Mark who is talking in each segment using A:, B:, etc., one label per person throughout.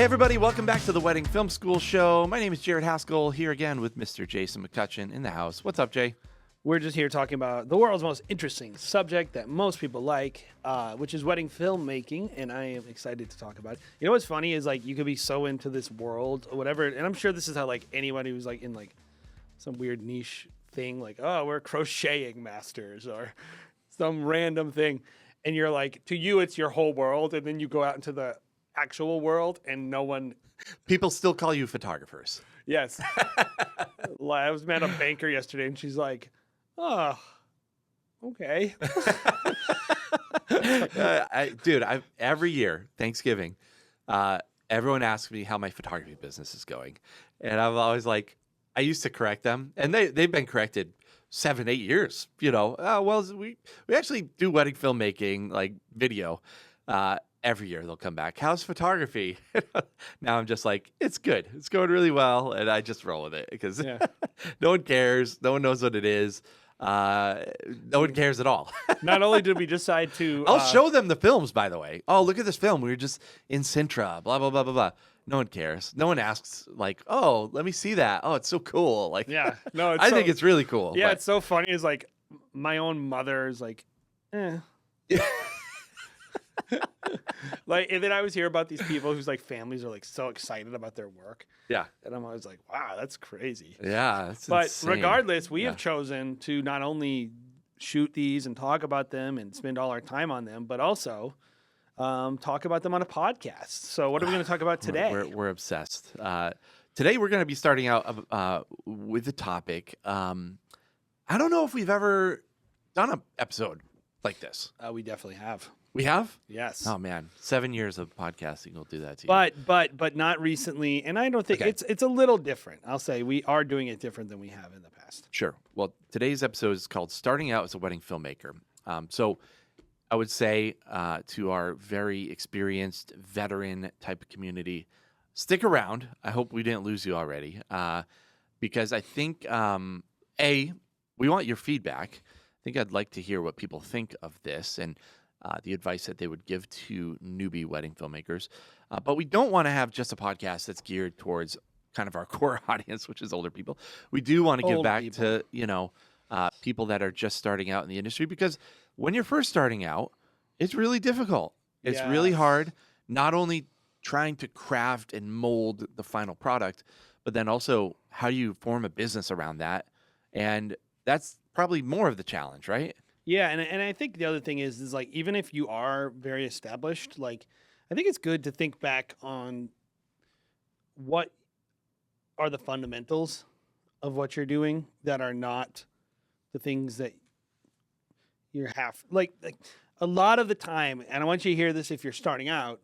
A: Hey everybody, welcome back to the Wedding Film School Show. My name is Jared Haskell, here again with Mr. Jason McCutcheon in the house. What's up, Jay?
B: We're just here talking about the world's most interesting subject that most people like, which is wedding filmmaking, and I am excited to talk about it. You know what's funny is like you could be so into this world or whatever, and I'm sure this is how like anybody who's like in like some weird niche thing, like, oh, we're crocheting masters or some random thing, and you're like, to you it's your whole world, and then you go out into the actual world and no one.
A: People still call you photographers.
B: Yes. I was met a banker yesterday and she's like, oh, okay.
A: Every year, Thanksgiving, everyone asks me how my photography business is going. And I'm always like, I used to correct them, and they've been corrected 7-8 years, you know. We actually do wedding filmmaking, like video. Every year they'll come back. How's photography? Now I'm just like, it's good. It's going really well. And I just roll with it because no one cares. No one knows what it is. No one cares at all.
B: Not only did we decide to...
A: I'll show them the films, by the way. Oh, look at this film. We were just in Sintra, blah, blah, blah, blah, blah. No one cares. No one asks like, oh, let me see that. Oh, it's so cool. Like,
B: yeah, no,
A: I think it's really cool.
B: Yeah, it's so funny. It's like my own mother is like, like, and then I always hear about these people whose like families are like so excited about their work.
A: Yeah.
B: And I'm always like, wow, that's crazy.
A: Yeah. That's
B: but
A: insane.
B: Regardless, we have chosen to not only shoot these and talk about them and spend all our time on them, but also talk about them on a podcast. So what are we going to talk about today?
A: We're obsessed. Today we're going to be starting out with a topic. I don't know if we've ever done an episode like this.
B: We definitely have.
A: We have?
B: Yes.
A: Oh man, 7 years of podcasting will do that to
B: you. But not recently, and I don't think it's a little different. I'll say we are doing it different than we have in the past.
A: Sure. Well, today's episode is called "Starting Out as a Wedding Filmmaker." So, I would say to our very experienced veteran type of community, stick around. I hope we didn't lose you already, because I think we want your feedback. I think I'd like to hear what people think of this and the advice that they would give to newbie wedding filmmakers. But we don't want to have just a podcast that's geared towards kind of our core audience, which is older people. We do want to give back to, people that are just starting out in the industry, because when you're first starting out, it's really difficult. It's really hard, not only trying to craft and mold the final product, but then also how do you form a business around that? And that's probably more of the challenge, right?
B: Yeah, and I think the other thing is like, even if you are very established, like, I think it's good to think back on what are the fundamentals of what you're doing that are not the things that you're like a lot of the time, and I want you to hear this if you're starting out,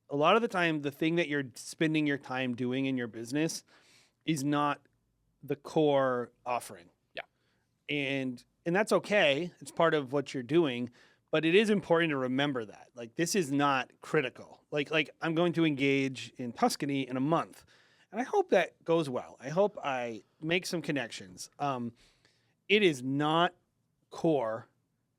B: a lot of the time, the thing that you're spending your time doing in your business is not the core offering. Yeah. And that's okay. It's part of what you're doing, but it is important to remember that. Like, this is not critical. Like I'm going to engage in Tuscany in a month, and I hope that goes well. I hope I make some connections. It is not core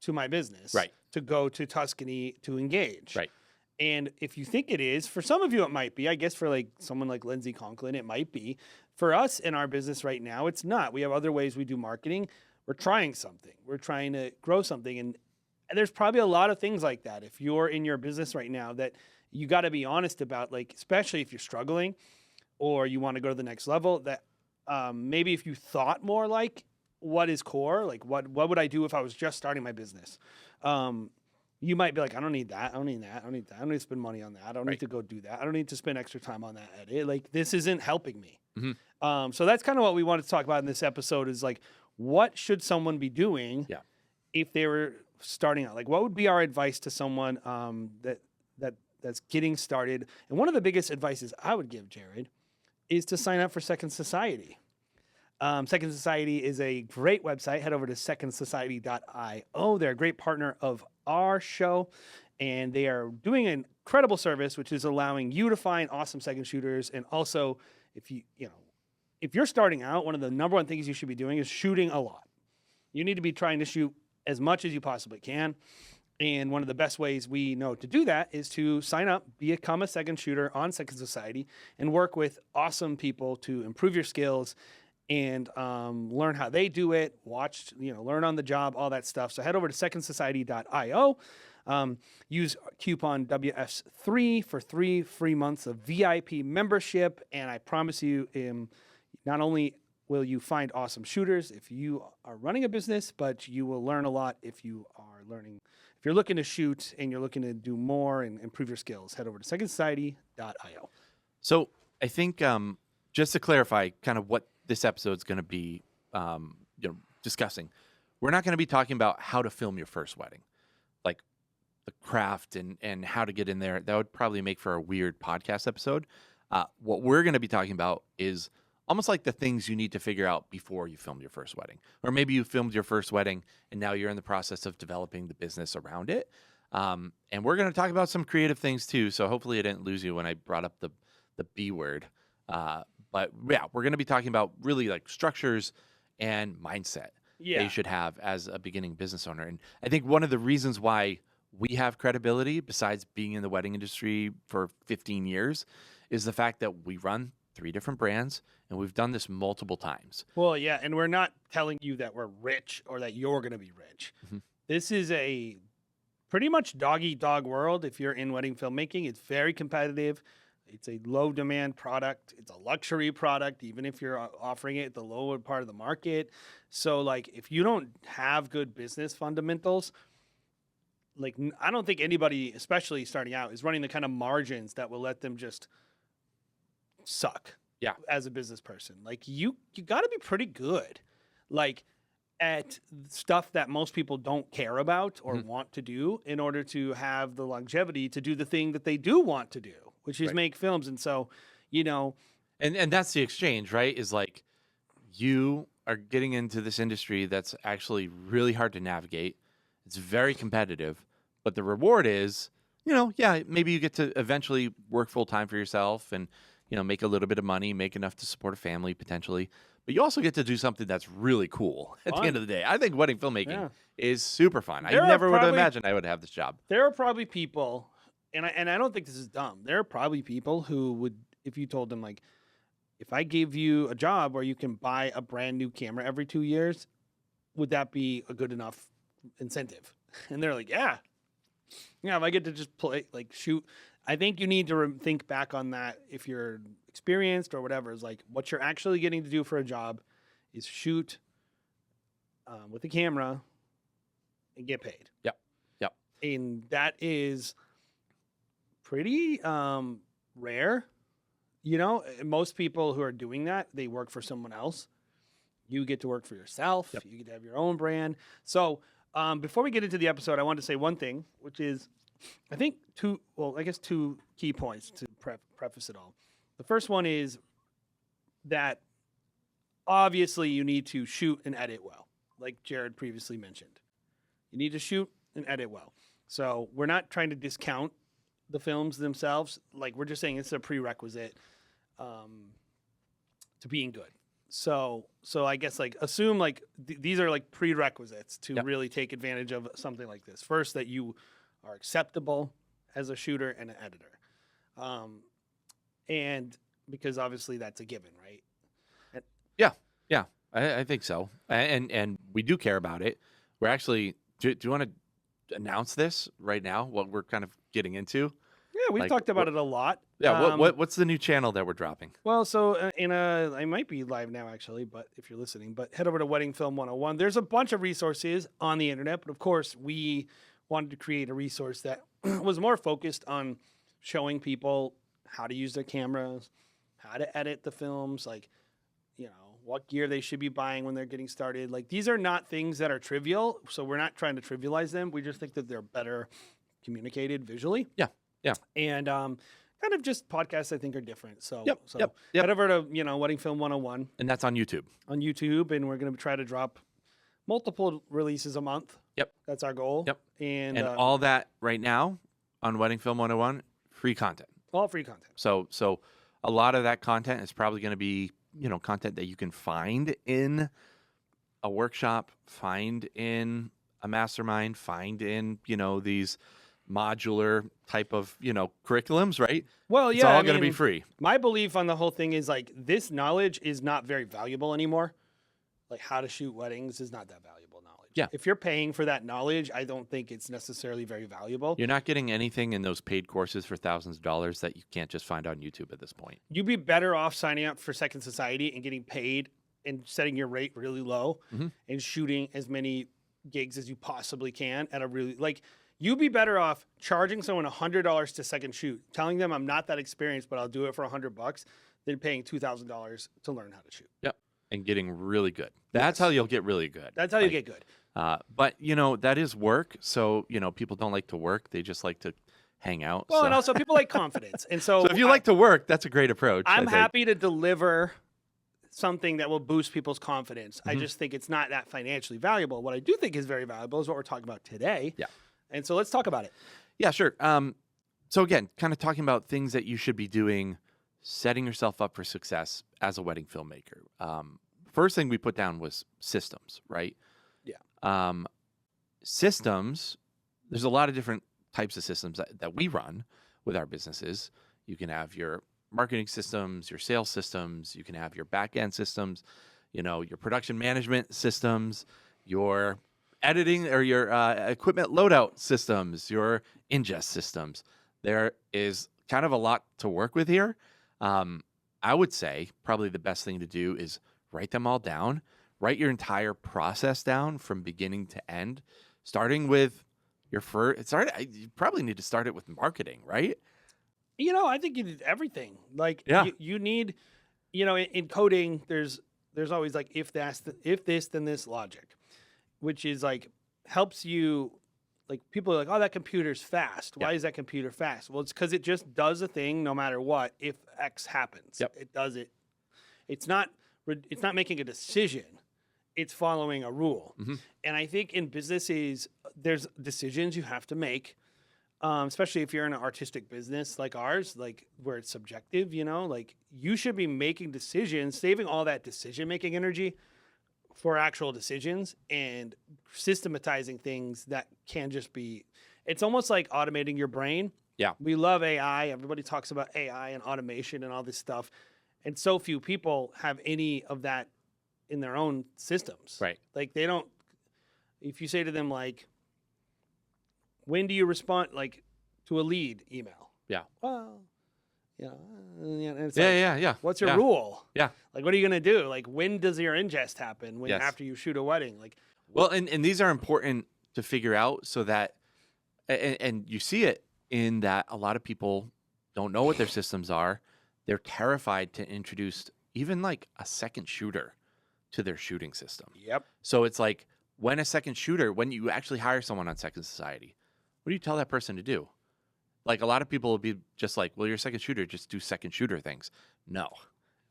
B: to my business to go to Tuscany to engage.
A: Right.
B: And if you think it is, for some of you it might be. I guess for like someone like Lindsay Conklin, it might be. For us in our business right now, it's not. We have other ways we do marketing. We're trying something. We're trying to grow something. And there's probably a lot of things like that. If you're in your business right now that you got to be honest about, like, especially if you're struggling or you want to go to the next level, that maybe if you thought more like, what is core? Like, what would I do if I was just starting my business? You might be like, I don't need that. I don't need that. I don't need that. I don't need to spend money on that. I don't need to go do that. I don't need to spend extra time on that edit. Like, this isn't helping me. Mm-hmm. So that's kind of what we wanted to talk about in this episode is like, what should someone be doing if they were starting out? Like, what would be our advice to someone that's getting started? And one of the biggest advices I would give, Jared, is to sign up for Second Society. Second Society is a great website. Head over to secondsociety.io. They're a great partner of our show, and they are doing an incredible service, which is allowing you to find awesome second shooters. And also, if you're starting out, one of the number one things you should be doing is shooting a lot. You need to be trying to shoot as much as you possibly can. And one of the best ways we know to do that is to sign up, become a second shooter on Second Society, and work with awesome people to improve your skills and learn how they do it, learn on the job, all that stuff. So head over to secondsociety.io. Use coupon WS3 for 3 free months of VIP membership. And I promise you, not only will you find awesome shooters if you are running a business, but you will learn a lot if you're looking to shoot and you're looking to do more and improve your skills. Head over to secondsociety.io.
A: So I think just to clarify kind of what this episode is going to be discussing, we're not going to be talking about how to film your first wedding, like the craft and how to get in there. That would probably make for a weird podcast episode. What we're going to be talking about is almost like the things you need to figure out before you film your first wedding. Or maybe you filmed your first wedding and now you're in the process of developing the business around it. And we're going to talk about some creative things too. So hopefully I didn't lose you when I brought up the B word. But yeah, we're going to be talking about really like structures and mindset that you should have as a beginning business owner. And I think one of the reasons why we have credibility, besides being in the wedding industry for 15 years, is the fact that we run 3 different brands, and we've done this multiple times.
B: Well, yeah, and we're not telling you that we're rich or that you're going to be rich.
A: Mm-hmm.
B: This is a pretty much dog-eat-dog world. If you're in wedding filmmaking, it's very competitive. It's a low-demand product. It's a luxury product, even if you're offering it at the lower part of the market. So, like, if you don't have good business fundamentals, like, I don't think anybody, especially starting out, is running the kind of margins that will let them just suck as a business person. Like you got to be pretty good like at stuff that most people don't care about or want to do in order to have the longevity to do the thing that they do want to do, which is make films. And so,
A: and that's the exchange, right? Is like you are getting into this industry that's actually really hard to navigate. It's very competitive, but the reward is, maybe you get to eventually work full time for yourself and make a little bit of money, make enough to support a family potentially. But you also get to do something that's really cool at the end of the day. I think wedding filmmaking is super fun. I never would have imagined I would have this job.
B: There are probably people, and I don't think this is dumb. There are probably people who would, if you told them, like, if I gave you a job where you can buy a brand new camera every 2 years, would that be a good enough incentive? And they're like, yeah, if I get to just play, like shoot. I think you need to think back on that if you're experienced or whatever. Is like what you're actually getting to do for a job is shoot with a camera and get paid.
A: Yep.
B: And that is pretty rare. Most people who are doing that, they work for someone else. You get to work for yourself. Yep. You get to have your own brand. So before we get into the episode, I want to say one thing, which is, I think two key points to preface it all. The first one is that obviously you need to shoot and edit well, like Jared previously mentioned. You need to shoot and edit well. So we're not trying to discount the films themselves. Like we're just saying it's a prerequisite to being good. So I guess like assume like these are like prerequisites to really take advantage of something like this. First, that you are acceptable as a shooter and an editor. And because obviously that's a given, right?
A: Yeah, I think so. And we do care about it. We're actually, do you want to announce this right now, what we're kind of getting into?
B: Yeah, we've talked about it a lot.
A: Yeah, what's the new channel that we're dropping?
B: Well, so I might be live now actually, but if you're listening, but head over to Wedding Film 101. There's a bunch of resources on the internet, but of course we wanted to create a resource that was more focused on showing people how to use their cameras, how to edit the films, like, what gear they should be buying when they're getting started. Like, these are not things that are trivial, so we're not trying to trivialize them. We just think that they're better communicated visually.
A: Yeah.
B: And kind of just podcasts I think are different. So,
A: Yep.
B: Head over to, Wedding Film 101.
A: And that's on YouTube.
B: And we're going to try to drop multiple releases a month.
A: Yep.
B: That's our goal.
A: Yep.
B: And
A: all that right now on Wedding Film 101, free content.
B: All free content.
A: So a lot of that content is probably going to be, content that you can find in a workshop, find in a mastermind, find in, these modular type of, curriculums, right?
B: Well,
A: It's
B: yeah, I
A: all going to be
B: mean,
A: free.
B: my belief on the whole thing is like this knowledge is not very valuable anymore. Like how to shoot weddings is not that valuable knowledge.
A: Yeah.
B: If you're paying for that knowledge, I don't think it's necessarily very valuable.
A: You're not getting anything in those paid courses for thousands of dollars that you can't just find on YouTube at this point.
B: You'd be better off signing up for Second Society and getting paid and setting your rate really low and shooting as many gigs as you possibly can at a really you'd be better off charging someone $100 to second shoot, telling them I'm not that experienced, but I'll do it for $100 than paying $2,000 to learn how to shoot.
A: Yep. And getting really good. That's how you'll get really good.
B: That's how you get good.
A: But, that is work. So, people don't like to work. They just like to hang out.
B: Well,
A: so.
B: and also people like confidence. And so,
A: So if you like to work, that's a great approach.
B: I'm happy to deliver something that will boost people's confidence. I
A: Mm-hmm.
B: just think it's not that financially valuable. What I do think is very valuable is what we're talking about today.
A: Yeah.
B: And so let's talk about it.
A: Yeah, sure. So again, kind of talking about things that you should be doing, setting yourself up for success as a wedding filmmaker. First thing we put down was systems, right?
B: Yeah.
A: Systems, there's a lot of different types of systems that we run with our businesses. You can have your marketing systems, your sales systems, you can have your back end systems, your production management systems, your editing or your equipment loadout systems, your ingest systems. There is kind of a lot to work with here. I would say probably the best thing to do is write them all down, write your entire process down from beginning to end, starting with your first. You probably need to start it with marketing, right?
B: I think you did everything. Like
A: Yeah.
B: you need, in coding, there's always like if this, then this logic, which is like helps you. Like people are like, oh, that computer's fast. Why is that computer fast? Well, it's because it just does a thing no matter what. If X happens, it does it. It's not making a decision. It's following a rule. And I think in businesses, there's decisions you have to make, especially if you're in an artistic business like ours, like where it's subjective, like you should be making decisions, saving all that decision-making energy for actual decisions and systematizing things that can just be, it's almost like automating your brain.
A: Yeah.
B: We love AI. Everybody talks about AI and automation and all this stuff. And so few people have any of that in their own systems.
A: Right.
B: Like they don't, if you say to them like, when do you respond like to a lead email?
A: Yeah.
B: Well, and it's
A: Yeah.
B: what's your rule?
A: Yeah.
B: Like, what are you going to do? Like, when does your ingest happen? When after you shoot a wedding? Like,
A: well, and these are important to figure out so that, and you see it in that a lot of people don't know what their systems are. They're terrified to introduce even like a second shooter to their shooting system.
B: Yep.
A: So it's like when you actually hire someone on Second Society, what do you tell that person to do? Like a lot of people will be just like, well, you're a second shooter, just do second shooter things. No.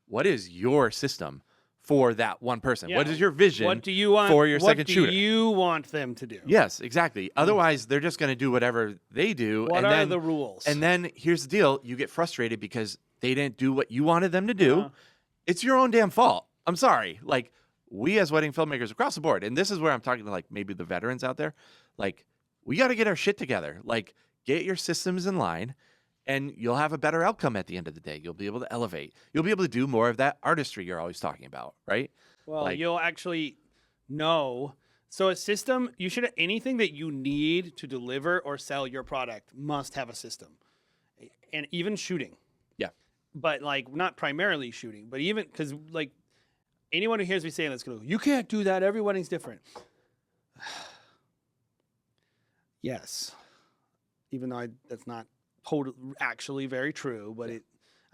A: What is your system for that one person?
B: Yeah.
A: What is your vision
B: What do you want
A: for your second shooter?
B: What do you want them to do?
A: Yes, exactly. Otherwise, they're just going to do whatever they do.
B: What are the rules?
A: And then here's the deal. You get frustrated because they didn't do what you wanted them to do.
B: Yeah.
A: It's your own damn fault. I'm sorry. Like we as wedding filmmakers across the board, and this is where I'm talking to like maybe the veterans out there, like we got to get our shit together. Like get your systems in line and you'll have a better outcome at the end of the day. You'll be able to elevate. You'll be able to do more of that artistry you're always talking about, right?
B: Well,
A: Like-
B: you'll actually know. So a system, you should have anything that you need to deliver or sell your product must have a system. And even shooting.
A: Yeah.
B: But like not primarily shooting, but even because like anyone who hears me saying this, you can't do that. Every wedding's different. Yes. Even though that's not totally actually very true, but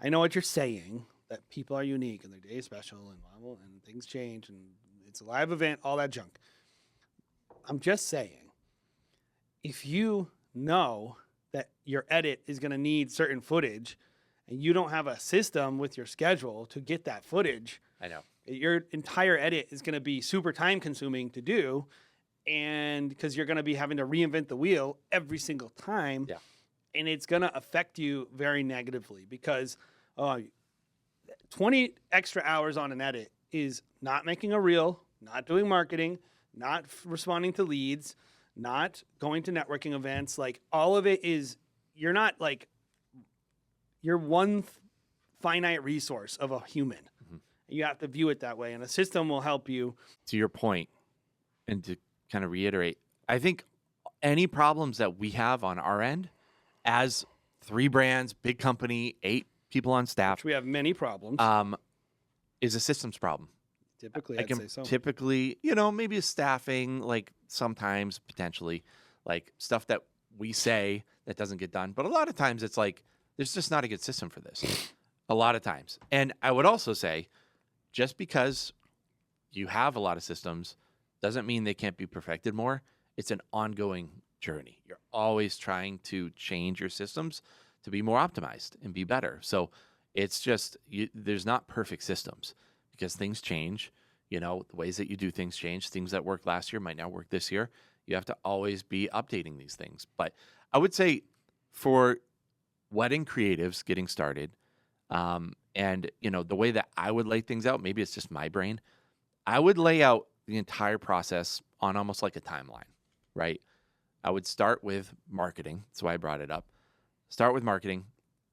B: I know what you're saying, that people are unique and their day is special and blah, blah, and things change and it's a live event, all that junk. I'm just saying, if you know that your edit is going to need certain footage and you don't have a system with your schedule to get that footage,
A: I know.
B: your entire edit is going to be super time consuming to do. And because you're going to be having to reinvent the wheel every single time.
A: Yeah.
B: And it's going to affect you very negatively because 20 extra hours on an edit is not making a reel, not doing marketing, not responding to leads, not going to networking events. Like all of it is, you're not like, you're one finite resource of a human. You have to view it that way, and a system will help you.
A: To your point, and to kind of reiterate, I think any problems that we have on our end as 3 brands, big company, 8 people on staff,
B: Which we have many problems.
A: is a systems problem.
B: Typically,
A: I
B: I'd
A: can
B: say so.
A: typically, maybe a staffing, like sometimes potentially, like stuff that we say that doesn't get done. But a lot of times it's like, there's just not a good system for this. A lot of times. And I would also say, just because you have a lot of systems doesn't mean they can't be perfected more. It's an ongoing journey. You're always trying to change your systems to be more optimized and be better. So it's just, there's not perfect systems because things change. The ways that you do things change. Things that worked last year might not work this year. You have to always be updating these things. But I would say for wedding creatives getting started, and the way that I would lay things out, maybe it's just my brain, I would lay out the entire process on almost like a timeline, right? I would start with marketing. That's why I brought it up. Start with marketing.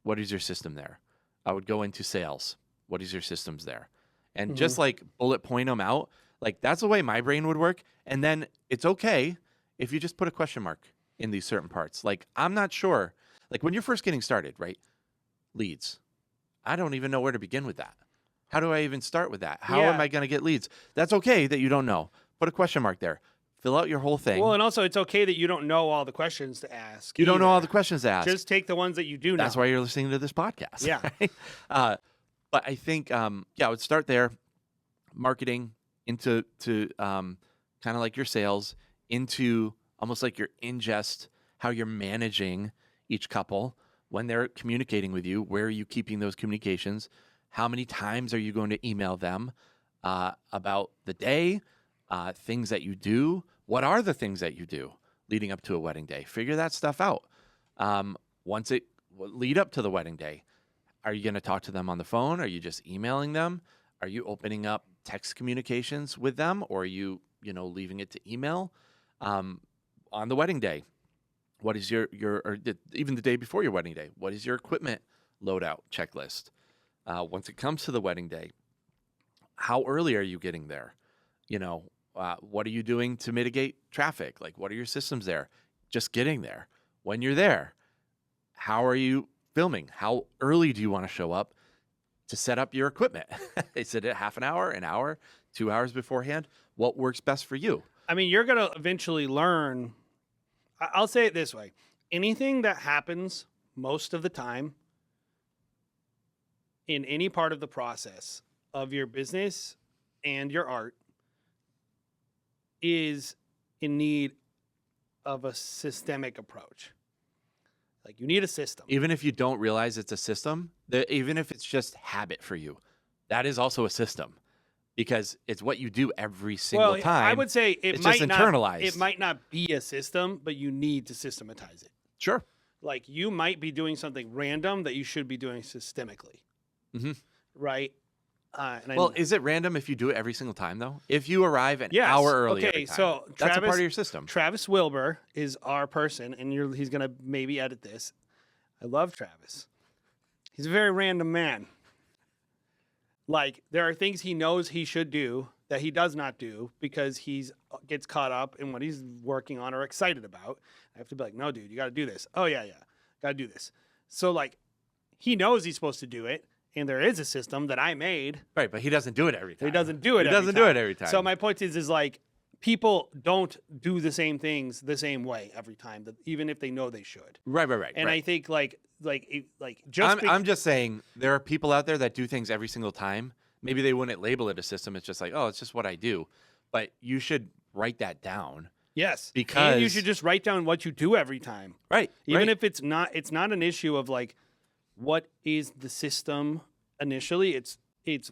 A: What is your system there? I would go into sales. What is your systems there? And just like bullet point them out, like that's the way my brain would work. And then it's okay if you just put a question mark in these certain parts. Like, I'm not sure. Like when you're first getting started, right? Leads. I don't even know where to begin with that. How do I even start with that? How am I going to get leads? That's okay that you don't know. Put a question mark there. Fill out your whole thing.
B: Well, and also it's okay that you don't know all the questions to ask.
A: You don't know all the questions to ask.
B: Just take the ones that you do know.
A: That's why you're listening to this podcast.
B: Yeah.
A: Right? But I think, I would start there. Marketing into kind of like your sales, into almost like your ingest, how you're managing each couple when they're communicating with you. Where are you keeping those communications? How many times are you going to email them about the day, things that you do? What are the things that you do leading up to a wedding day? Figure that stuff out. Lead up to the wedding day, are you going to talk to them on the phone? Are you just emailing them? Are you opening up text communications with them, or are you, leaving it to email? On the wedding day, what is even the day before your wedding day, what is your equipment loadout checklist? Once it comes to the wedding day, how early are you getting there? What are you doing to mitigate traffic? Like, what are your systems there? Just getting there. When you're there, how are you filming? How early do you want to show up to set up your equipment? Is it half an hour, 2 hours beforehand? What works best for you?
B: I mean, you're going to eventually learn. I'll say it this way. Anything that happens most of the time in any part of the process of your business and your art is in need of a systemic approach. Like, you need a system.
A: Even if you don't realize it's a system, even if it's just habit for you, that is also a system, because it's what you do every single time.
B: I would say
A: it's just internalized.
B: It might not be a system, but you need to systematize it.
A: Sure.
B: Like, you might be doing something random that you should be doing systemically.
A: Mm-hmm.
B: Right?
A: Is it random if you do it every single time, though? If you arrive an hour early every time,
B: so
A: that's a part of your system.
B: Travis Wilbur is our person, and he's going to maybe edit this. I love Travis. He's a very random man. Like, there are things he knows he should do that he does not do because he gets caught up in what he's working on or excited about. I have to be like, no, dude, you got to do this. Oh, yeah, got to do this. So, like, he knows he's supposed to do it. And there is a system that I made.
A: Right, but he doesn't do it every time.
B: He doesn't do it every time. So my point is like, people don't do the same things the same way every time, even if they know they should.
A: Right.
B: And I think
A: I'm just saying, there are people out there that do things every single time. Maybe they wouldn't label it a system. It's just like, oh, it's just what I do. But you should write that down.
B: Yes,
A: because
B: and you should just write down what you do every time.
A: Right.
B: Even if it's not an issue of like, what is the system initially? It's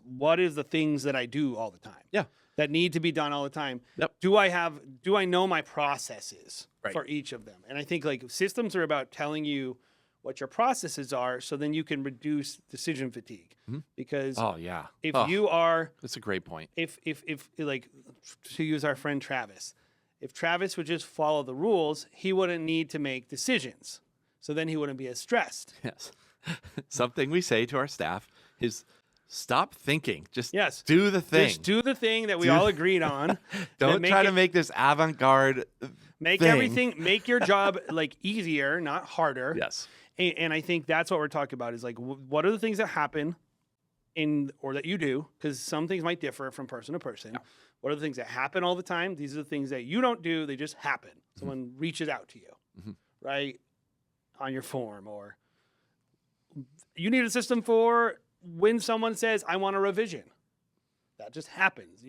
B: what is the things that I do all the time?
A: Yeah.
B: That need to be done all the time.
A: Yep.
B: Do I know my processes
A: right.
B: for each of them? And I think like systems are about telling you what your processes are, so then you can reduce decision fatigue. Because
A: Oh yeah.
B: if
A: Oh,
B: you are,
A: that's a great point.
B: if like, to use our friend Travis, if Travis would just follow the rules, he wouldn't need to make decisions. So then he wouldn't be as stressed.
A: Yes. Something we say to our staff is stop thinking. Just
B: Yes.
A: do the thing.
B: Just do the thing that we all agreed on.
A: Don't try to make this avant-garde
B: Make
A: thing.
B: everything, make your job like easier, not harder.
A: Yes.
B: And I think that's what we're talking about is like, what are the things that happen or that you do? Because some things might differ from person to person. Yeah. What are the things that happen all the time? These are the things that you don't do. They just happen. Someone reaches out to you, right? On your form, or you need a system for when someone says, I want a revision. That just happens.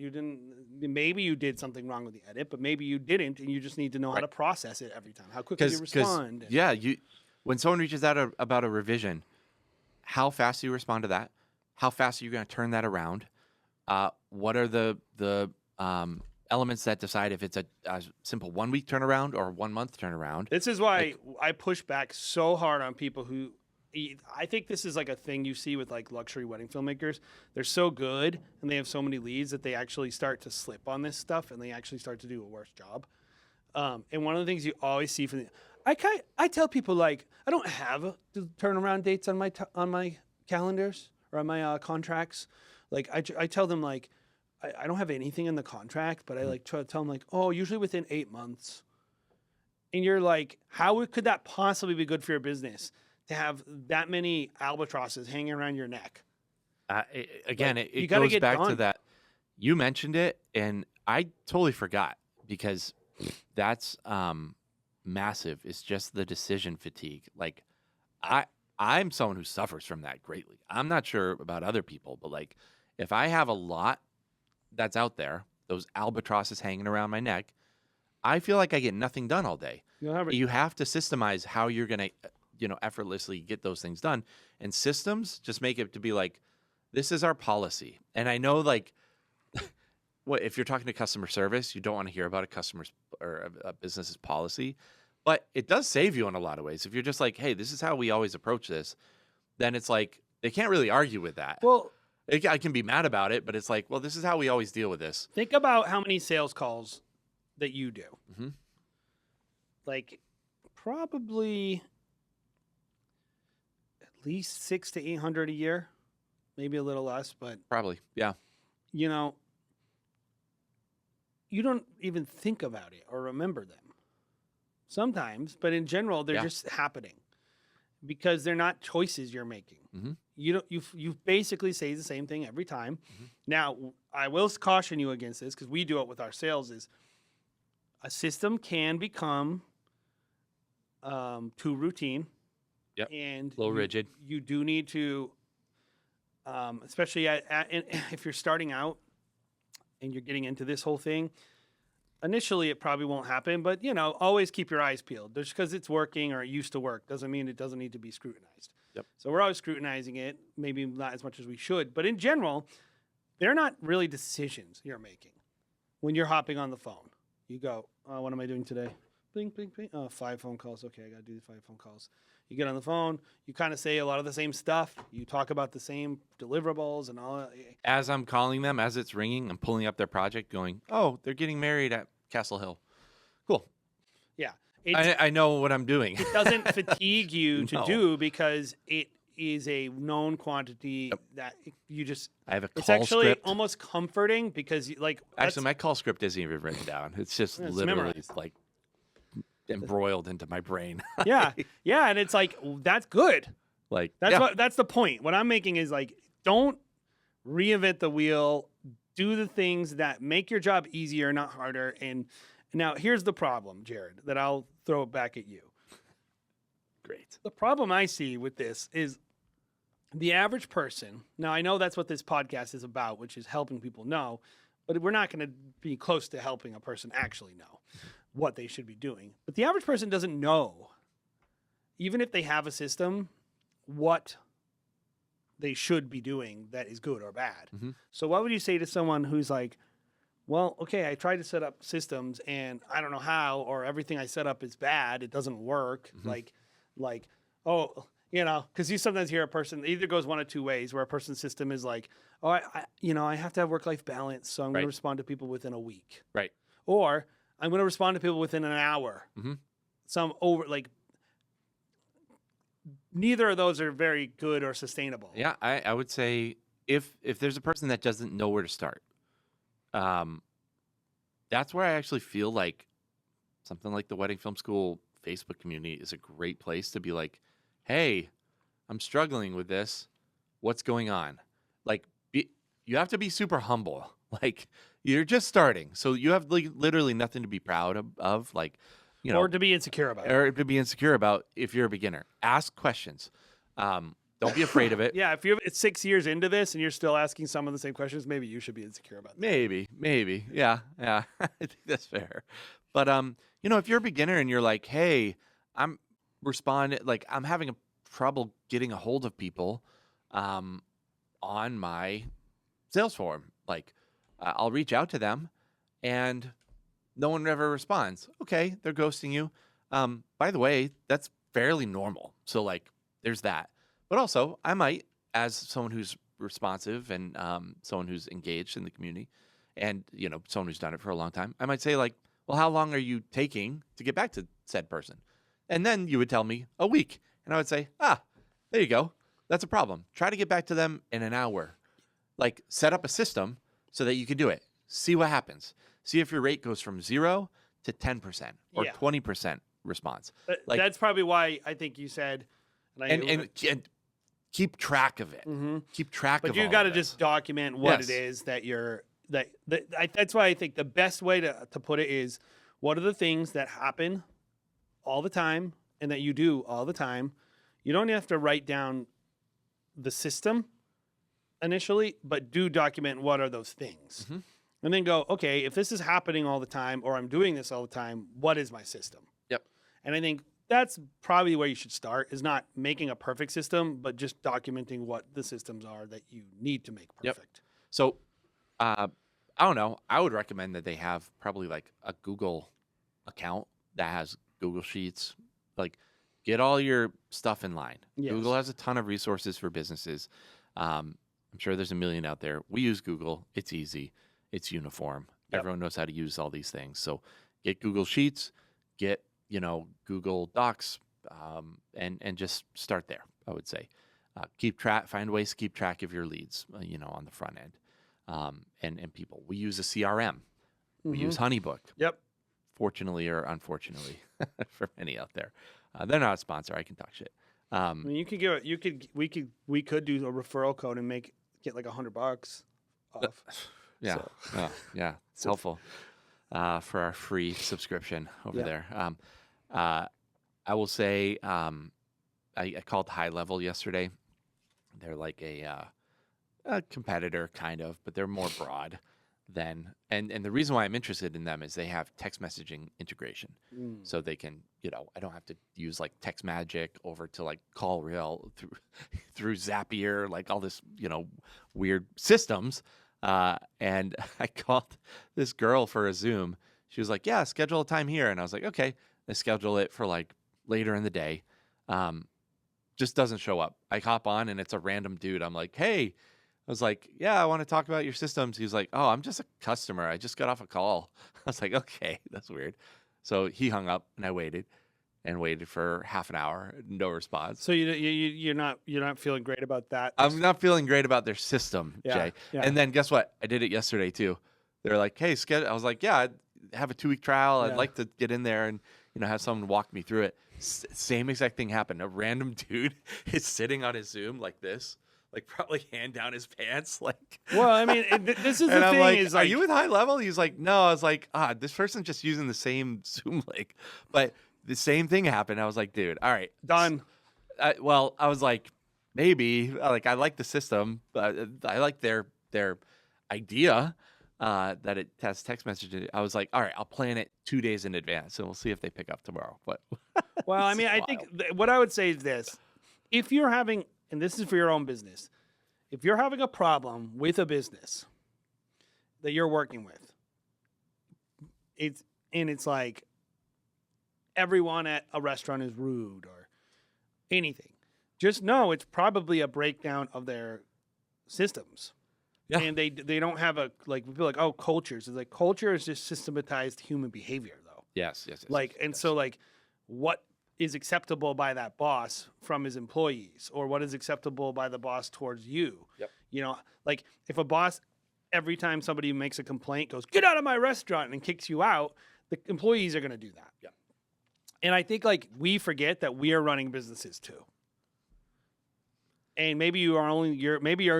B: Maybe you did something wrong with the edit, but maybe you didn't, and you just need to know how to process it every time. How quickly you respond.
A: Yeah, when someone reaches out about a revision, how fast do you respond to that? How fast are you going to turn that around? What are the elements that decide if it's a simple 1 week turnaround or a 1 month turnaround?
B: This is why I push back so hard on people who, I think this is like a thing you see with like luxury wedding filmmakers. They're so good and they have so many leads that they actually start to slip on this stuff and they actually start to do a worse job. And one of the things you always see from I tell people, like, I don't have the turnaround dates on my calendars or on my contracts. Like I tell them, like, I don't have anything in the contract, but I like try to tell them, like, oh, usually within 8 months. And you're like, how could that possibly be good for your business to have that many albatrosses hanging around your neck?
A: Again,
B: like,
A: it goes back to that. You mentioned it, and I totally forgot, because that's massive. It's just the decision fatigue. Like, I'm someone who suffers from that greatly. I'm not sure about other people, but like, if I have a lot that's out there, those albatrosses hanging around my neck, I feel like I get nothing done all day. You have to systemize how you're going to, effortlessly get those things done. And systems just make it to be like, this is our policy. And I know, like, what if you're talking to customer service, you don't want to hear about a customer's or a business's policy, but it does save you in a lot of ways. If you're just like, hey, this is how we always approach this, then it's like, they can't really argue with that.
B: Well,
A: I can be mad about it, but it's like, well, this is how we always deal with this.
B: Think about how many sales calls that you do. Like, probably at least 600 to 800 a year, maybe a little less, but
A: Probably, yeah.
B: you don't even think about it or remember them sometimes, but in general, they're just happening because they're not choices you're making. You basically say the same thing every time. Now, I will caution you against this, because we do it with our sales, is a system can become too routine.
A: Yep.
B: And
A: A little rigid.
B: You do need to, especially if you're starting out and you're getting into this whole thing, initially it probably won't happen, but always keep your eyes peeled. Just because it's working or it used to work doesn't mean it doesn't need to be scrutinized.
A: Yep.
B: So we're always scrutinizing it, maybe not as much as we should, but in general, they're not really decisions you're making. When you're hopping on the phone, you go, oh, what am I doing today? Bling, bling, bling. Oh, 5 phone calls. Okay, I got to do the 5 phone calls. You get on the phone, you kind of say a lot of the same stuff. You talk about the same deliverables and all.
A: As I'm calling them, as it's ringing, I'm pulling up their project going, oh, they're getting married at Castle Hill. Cool.
B: Yeah.
A: I know what I'm doing.
B: It doesn't fatigue you to do, because it is a known quantity that you just.
A: I have a call
B: It's actually
A: script.
B: Almost comforting, because
A: Actually, my call script isn't even written down. It's just literally
B: memorized.
A: like embroiled into my brain.
B: yeah, and it's like, that's good.
A: Like
B: That's the point. What I'm making is, like, don't reinvent the wheel. Do the things that make your job easier, not harder. And now here's the problem, Jared, that I'll throw it back at you.
A: Great.
B: The problem I see with this is the average person. Now, I know that's what this podcast is about, which is helping people know, but we're not going to be close to helping a person actually know what they should be doing. But the average person doesn't know, even if they have a system, what they should be doing that is good or bad. So what would you say to someone who's like, well, okay, I tried to set up systems and I don't know how, or everything I set up is bad, it doesn't work. Like, Oh, because you sometimes hear a person, it either goes one of two ways, where a person's system is like, oh, I have to have work-life balance, so I'm going to
A: Right.
B: respond to people within a week.
A: Right.
B: Or I'm going to respond to people within an hour.
A: Mm-hmm.
B: Neither of those are very good or sustainable.
A: Yeah, I would say if there's a person that doesn't know where to start, that's where I actually feel like something like the Wedding Film School Facebook community is a great place to be like, hey, I'm struggling with this. What's going on? Like, you have to be super humble. Like, you're just starting, so you have literally nothing to be proud of. Like,
B: or to be insecure about.
A: Or to be insecure about if you're a beginner. Ask questions. Don't be afraid of it.
B: Yeah, if it's 6 years into this and you're still asking some of the same questions, maybe you should be insecure about that.
A: Maybe. Yeah. I think that's fair. But if you're a beginner and you're like, hey, I'm having a trouble getting a hold of people on my sales form. Like, I'll reach out to them and no one ever responds. Okay, they're ghosting you. By the way, that's fairly normal. So like, there's that. But also, I might, as someone who's responsive and someone who's engaged in the community, and someone who's done it for a long time, I might say like, well, how long are you taking to get back to said person? And then you would tell me a week, and I would say, there you go. That's a problem. Try to get back to them in an hour. Like, set up a system so that you can do it. See what happens. See if your rate goes from 0 to 10% or 20% response. Like,
B: that's probably why I think you said,
A: and keep track of it.
B: Mm-hmm.
A: Keep track of it.
B: But you got to just document what it is that you're. That's why I think the best way to put it is, what are the things that happen all the time and that you do all the time. You don't have to write down the system initially, but do document what are those things.
A: Mm-hmm.
B: And then go, okay, if this is happening all the time or I'm doing this all the time, what is my system?
A: Yep.
B: And I think that's probably where you should start, is not making a perfect system, but just documenting what the systems are that you need to make perfect.
A: Yep. So, I don't know. I would recommend that they have probably like a Google account that has Google Sheets. Like, get all your stuff in line.
B: Yes.
A: Google has a ton of resources for businesses. I'm sure there's a million out there. We use Google. It's easy. It's uniform. Yep. Everyone knows how to use all these things. So get Google Sheets, get, Google Docs, and just start there, I would say. Find ways to keep track of your leads, on the front end. And people. We use a CRM. We use Honeybook.
B: Yep.
A: Fortunately or unfortunately for many out there. They're not a sponsor. I can talk shit.
B: I mean, we could do a referral code and get like $100 off.
A: Yeah. So. Yeah. It's helpful for our free subscription over there. I will say I called High Level yesterday. They're like a competitor, kind of, but they're more broad than. And the reason why I'm interested in them is they have text messaging integration. So they can, I don't have to use like Text Magic over to like CallRail through Zapier, like all this, weird systems. And I called this girl for a Zoom. She was like, yeah, schedule a time here. And I was like, okay. I schedule it for like later in the day. Just doesn't show up. I hop on and it's a random dude. I'm like, hey, I was like, yeah, I want to talk about your systems. He was like, oh, I'm just a customer. I just got off a call. I was like, okay, that's weird. So he hung up and I waited for half an hour. No response.
B: So you're not feeling great about that?
A: I'm not feeling great about their system, Jay.
B: Yeah.
A: And then guess what? I did it yesterday too. They're like, hey, schedule. I was like, yeah, I have a 2-week trial. I'd like to get in there and have someone walk me through it. Same exact thing happened. A random dude is sitting on his Zoom like this, like probably hand down his pants. Like,
B: well, I mean, this is
A: and
B: the
A: I'm
B: thing.
A: like,
B: is
A: are
B: like,
A: you with High Level? He's like, no. I was like, this person's just using the same Zoom link. But the same thing happened. I was like, dude, all right,
B: done.
A: Well, I was like, maybe. Like, I like the system, but I like their idea. That it has text messaging. I was like, all right, I'll plan it 2 days in advance, and we'll see if they pick up tomorrow. But
B: well, I mean, I think what I would say is this: if you're having, and this is for your own business, if you're having a problem with a business that you're working with, it's like everyone at a restaurant is rude, or anything. Just know it's probably a breakdown of their systems.
A: Yeah.
B: And they don't have a, like, we feel like, oh, cultures. It's like culture is just systematized human behavior, though.
A: Yes.
B: Like, and
A: yes.
B: so, like, what is acceptable by that boss from his employees, or what is acceptable by the boss towards you?
A: Yep.
B: You know, like if a boss, every time somebody makes a complaint, goes, get out of my restaurant, and kicks you out, the employees are going to do that.
A: Yeah.
B: And I think, like, we forget that we are running businesses too. And maybe you're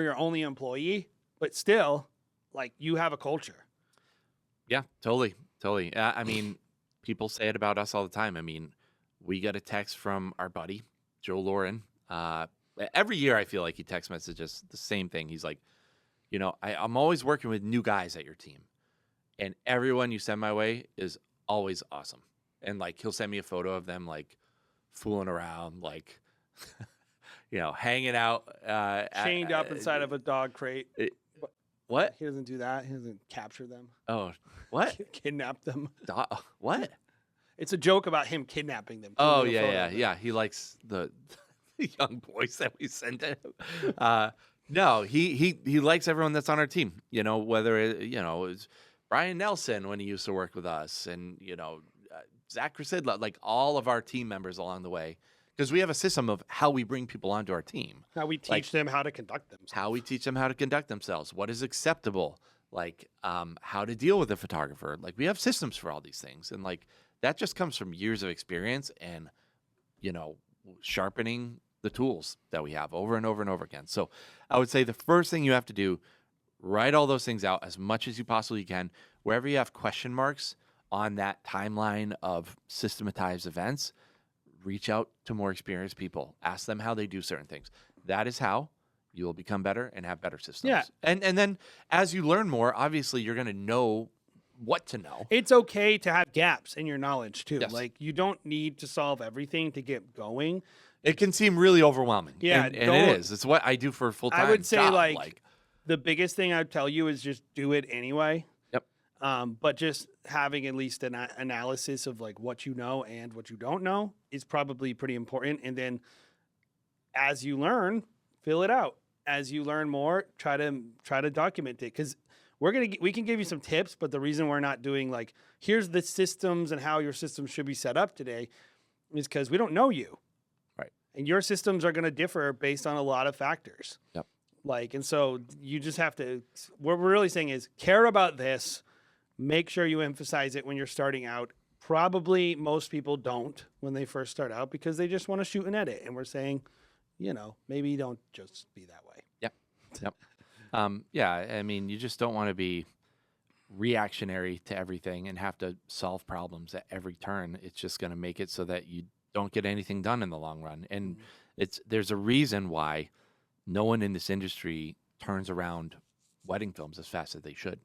B: your only employee, but still, like, you have a culture.
A: Yeah, totally. I mean, people say it about us all the time. I mean, we got a text from our buddy, Joe Lauren. Every year I feel like he text messages the same thing. He's like, I'm always working with new guys at your team, and everyone you send my way is always awesome. And, like, he'll send me a photo of them, like, fooling around, like, hanging out.
B: Chained up inside of a dog crate.
A: What?
B: He doesn't do that. He doesn't capture them.
A: Oh, what?
B: Kidnap them.
A: What?
B: It's a joke about him kidnapping them.
A: Oh, yeah. He likes the young boys that we send to him. No, he likes everyone that's on our team. Whether it's Brian Nelson when he used to work with us, and Zach Krasidla, like all of our team members along the way, because we have a system of how we bring people onto our team.
B: How we teach them how to conduct themselves.
A: How we teach them how to conduct themselves. What is acceptable? Like, how to deal with a photographer. Like, we have systems for all these things, and, like, that just comes from years of experience and sharpening the tools that we have over and over and over again. So I would say the first thing you have to do, write all those things out as much as you possibly can. Wherever you have question marks on that timeline of systematized events, reach out to more experienced people. Ask them how they do certain things. That is how you will become better and have better systems.
B: Yeah.
A: And then as you learn more, obviously you're going to know what to know.
B: It's okay to have gaps in your knowledge too.
A: Yes.
B: Like, you don't need to solve everything to get going.
A: It can seem really overwhelming.
B: Yeah,
A: and it is. It's what I do for a full-time
B: I would say
A: job.
B: like the biggest thing I'd tell you is just do it anyway.
A: Yep.
B: But just having at least an analysis of, like, what you know and what you don't know is probably pretty important. And then as you learn, fill it out. As you learn more, try to document it, because we can give you some tips, but the reason we're not doing, like, here's the systems and how your system should be set up today is because we don't know you.
A: Right.
B: And your systems are going to differ based on a lot of factors.
A: Yep.
B: Like, and so you just have to, what we're really saying is care about this. Make sure you emphasize it when you're starting out. Probably most people don't when they first start out because they just want to shoot and edit. And we're saying, maybe don't just be that way.
A: Yep. Yeah, I mean, you just don't want to be reactionary to everything and have to solve problems at every turn. It's just going to make it so that you don't get anything done in the long run. And there's a reason why no one in this industry turns around wedding films as fast as they should.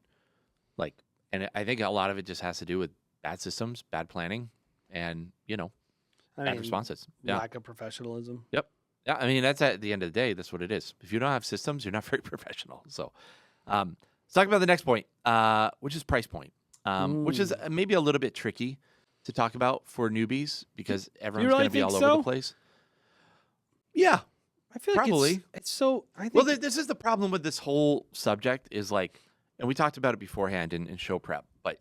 A: Like, and I think a lot of it just has to do with bad systems, bad planning, and, bad responses. Yeah.
B: Lack of professionalism.
A: Yep. Yeah, I mean, that's at the end of the day, that's what it is. If you don't have systems, you're not very professional. So let's talk about the next point, which is price point, which is maybe a little bit tricky to talk about for newbies because everyone's going to be all over the place. Yeah,
B: I feel
A: probably.
B: Like it's so, I think.
A: Well, this is the problem with this whole subject is, like, and we talked about it beforehand in show prep, but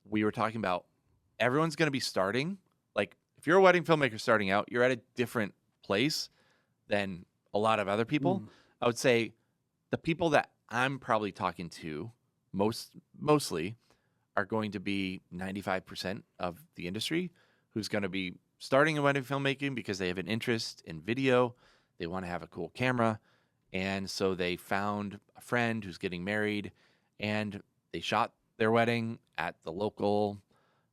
A: we were talking about everyone's going to be starting. Like, if you're a wedding filmmaker starting out, you're at a different place than a lot of other people. I would say the people that I'm probably talking to mostly are going to be 95% of the industry who's going to be starting in wedding filmmaking because they have an interest in video. They want to have a cool camera. And so they found a friend who's getting married and they shot their wedding at the local,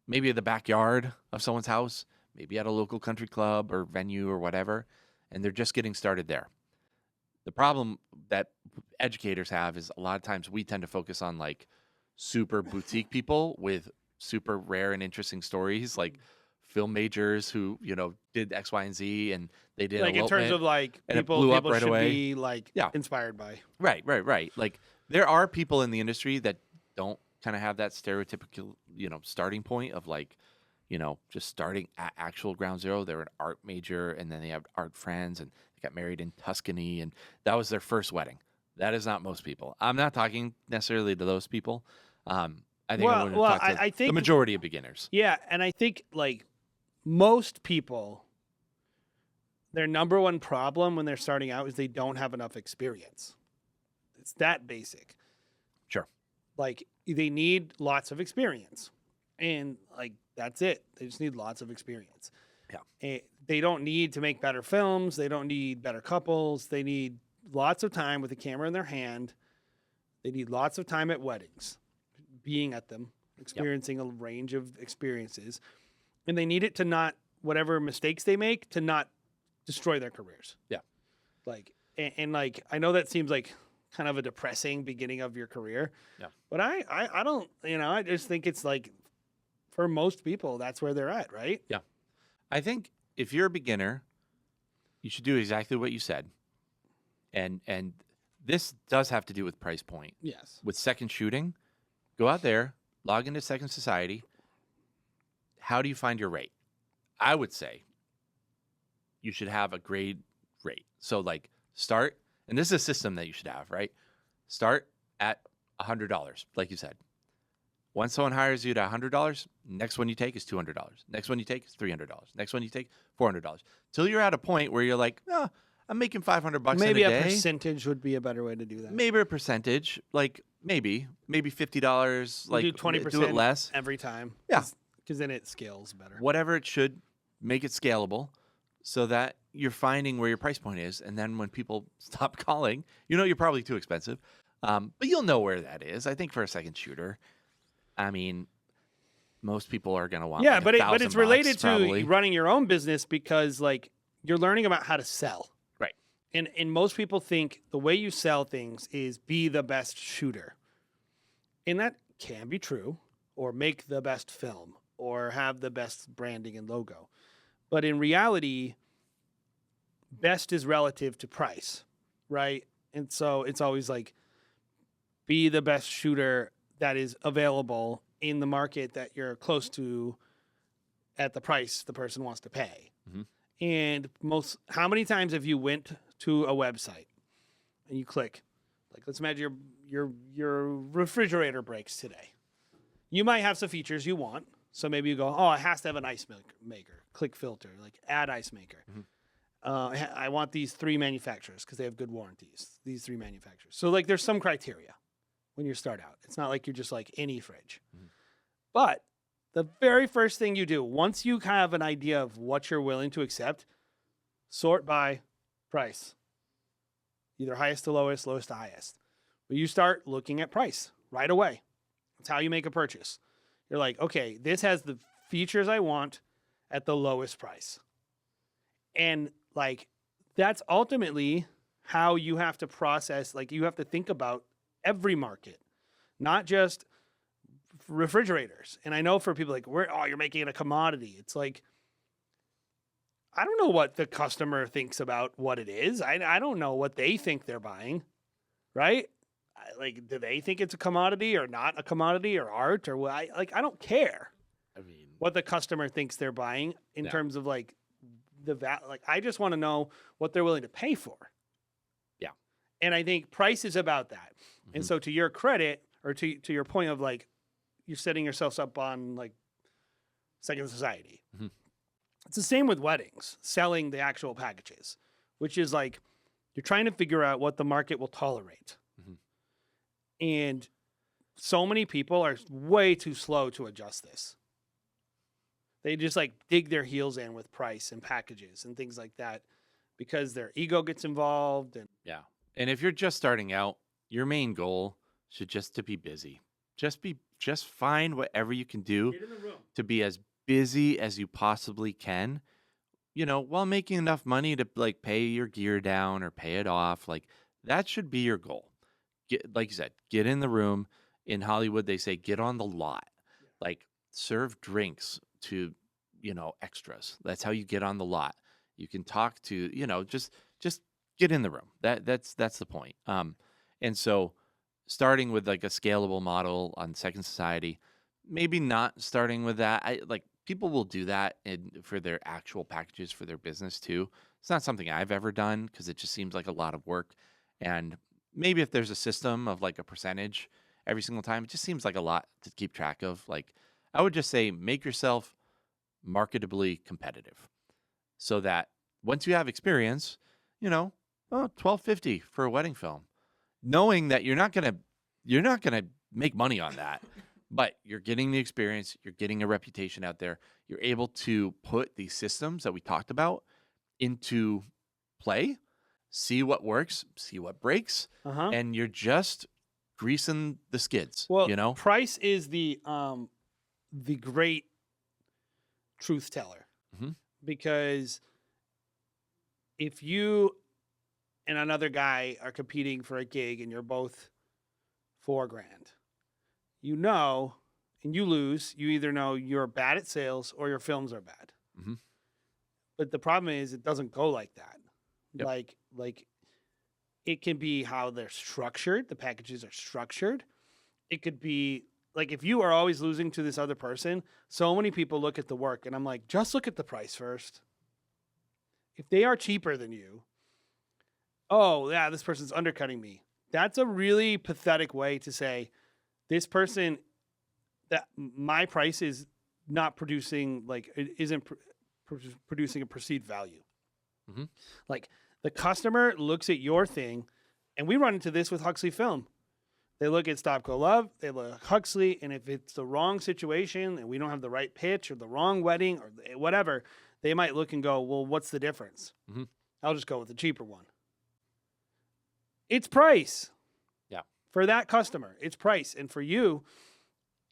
A: maybe the backyard of someone's house, maybe at a local country club or venue or whatever, and they're just getting started there. The problem that educators have is a lot of times we tend to focus on, like, super boutique people with super rare and interesting stories, like film majors who, did X, Y, and Z, and they did
B: like in terms of, like, people
A: right
B: should
A: away.
B: Be, like, inspired by.
A: Right. Like, there are people in the industry that don't kind of have that stereotypical, starting point of, like, just starting at actual ground zero. They're an art major, and then they have art friends, and they got married in Tuscany, and that was their first wedding. That is not most people. I'm not talking necessarily to those people. I think I want to talk to
B: I
A: the
B: think,
A: majority of beginners.
B: yeah, and I think like most people, their number one problem when they're starting out is they don't have enough experience. It's that basic.
A: Sure.
B: Like they need lots of experience, and like that's it. They just need lots of experience.
A: Yeah.
B: They don't need to make better films. They don't need better couples. They need lots of time with a camera in their hand. They need lots of time at weddings, being at them, experiencing a range of experiences, and they need it to not, whatever mistakes they make, to not destroy their careers.
A: Yeah.
B: Like, and like, I know that seems like kind of a depressing beginning of your career.
A: Yeah.
B: But I don't, I just think it's like, for most people, that's where they're at, right?
A: Yeah. I think if you're a beginner, you should do exactly what you said. And this does have to do with price point.
B: Yes.
A: With second shooting, go out there, log into Second Society. How do you find your rate? I would say you should have a grade rate. So like start, and this is a system that you should have, right? Start at $100, like you said. Once someone hires you to $100, next one you take is $200. Next one you take is $300. Next one you take $400. Till you're at a point where you're like, oh, I'm making $500
B: Maybe
A: in a day.
B: percentage would be a better way to do that.
A: Maybe a percentage, like maybe $50. Like
B: do 20%
A: do it less
B: every time.
A: Yeah.
B: Because then it scales better.
A: Whatever it should, make it scalable so that you're finding where your price point is. And then when people stop calling, you're probably too expensive. But you'll know where that is. I think for a second shooter, I mean, most people are going to want
B: Yeah,
A: like
B: but it's related
A: probably.
B: to running your own business because like you're learning about how to sell.
A: Right.
B: And most people think the way you sell things is be the best shooter. And that can be true, or make the best film, or have the best branding and logo. But in reality, best is relative to price, right? And so it's always like, be the best shooter that is available in the market that you're close to at the price the person wants to pay.
A: Mm-hmm.
B: And how many times have you went to a website and you click, like, let's imagine your refrigerator breaks today. You might have some features you want. So maybe you go, oh, it has to have an ice maker. Click filter, like add ice maker.
A: Mm-hmm.
B: I want these 3 manufacturers because they have good warranties. These 3 manufacturers. So like there's some criteria when you start out. It's not like you're just like any fridge. Mm-hmm. But the very first thing you do, once you have an idea of what you're willing to accept, sort by price. Either highest to lowest, lowest to highest. But you start looking at price right away. That's how you make a purchase. You're like, okay, this has the features I want at the lowest price. And like, that's ultimately how you have to process, like you have to think about every market, not just refrigerators. And I know for people like, you're making it a commodity. It's like, I don't know what the customer thinks about what it is. I don't know what they think they're buying, right? Like, do they think it's a commodity or not a commodity or art or what? I don't care.
A: I mean,
B: what the customer thinks they're buying in terms of like I just want to know what they're willing to pay for.
A: Yeah.
B: And I think price is about that. Mm-hmm. And so to your credit, or to your point of like, you're setting yourselves up on like Second Society. Mm-hmm. It's the same with weddings, selling the actual packages, which is like, you're trying to figure out what the market will tolerate. Mm-hmm. And so many people are way too slow to adjust this. They just like dig their heels in with price and packages and things like that because their ego gets involved. And
A: yeah. And if you're just starting out, your main goal should just to be busy. Just find whatever you can do to be as busy as you possibly can, while making enough money to like pay your gear down or pay it off. Like that should be your goal. Like you said, get in the room. In Hollywood, they say, get on the lot, like serve drinks to, extras. That's how you get on the lot. You can talk to, just get in the room. That's the point. And so starting with like a scalable model on Second Society, maybe not starting with that. people will do that for their actual packages for their business too. It's not something I've ever done because it just seems like a lot of work. And maybe if there's a system of like a percentage every single time, it just seems like a lot to keep track of. Like, I would just say make yourself marketably competitive so that once you have experience, you know, oh, $12.50 for a wedding film, knowing that you're not gonna make money on that, but you're getting the experience, you're getting a reputation out there, you're able to put these systems that we talked about into play, see what works, see what breaks,
B: Uh-huh.
A: and you're just greasing the skids,
B: Well,
A: you know?
B: price is the great truth teller,
A: Mhm.
B: because if you and another guy are competing for a gig and you're both $4,000, you know, and you lose, you either know you're bad at sales or your films are bad.
A: Mhm.
B: But the problem is it doesn't go like that.
A: Yep.
B: Like it can be how they're structured, the packages are structured. It could be like if you are always losing to this other person, so many people look at the work and I'm like, just look at the price first. If they are cheaper than you, oh, yeah, this person's undercutting me. That's a really pathetic way to say this person, that my price is not producing, like, it isn't producing a perceived value.
A: Mhm.
B: Like, the customer looks at your thing, and we run into this with Huxley Film. They look at Stop Go Love, they look at Huxley, and if it's the wrong situation and we don't have the right pitch or the wrong wedding or whatever, they might look and go, well, what's the difference?
A: Mhm.
B: I'll just go with the cheaper one. It's price.
A: Yeah.
B: For that customer, it's price. And for you,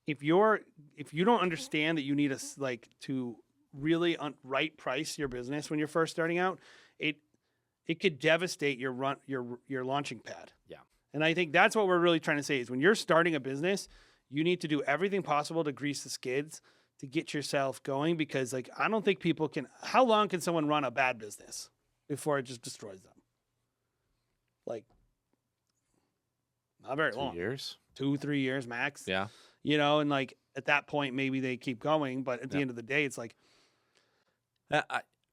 B: if you don't understand that you need to really right price your business when you're first starting out, it could devastate your launching pad.
A: Yeah.
B: And I think that's what we're really trying to say is when you're starting a business, you need to do everything possible to grease the skids to get yourself going, because like I don't think people can. How long can someone run a bad business before it just destroys them? Like not very
A: 2
B: long.
A: years.
B: 2-3 years max.
A: Yeah.
B: You know, and like at that point maybe they keep going, but at the
A: Yep.
B: end of the day it's like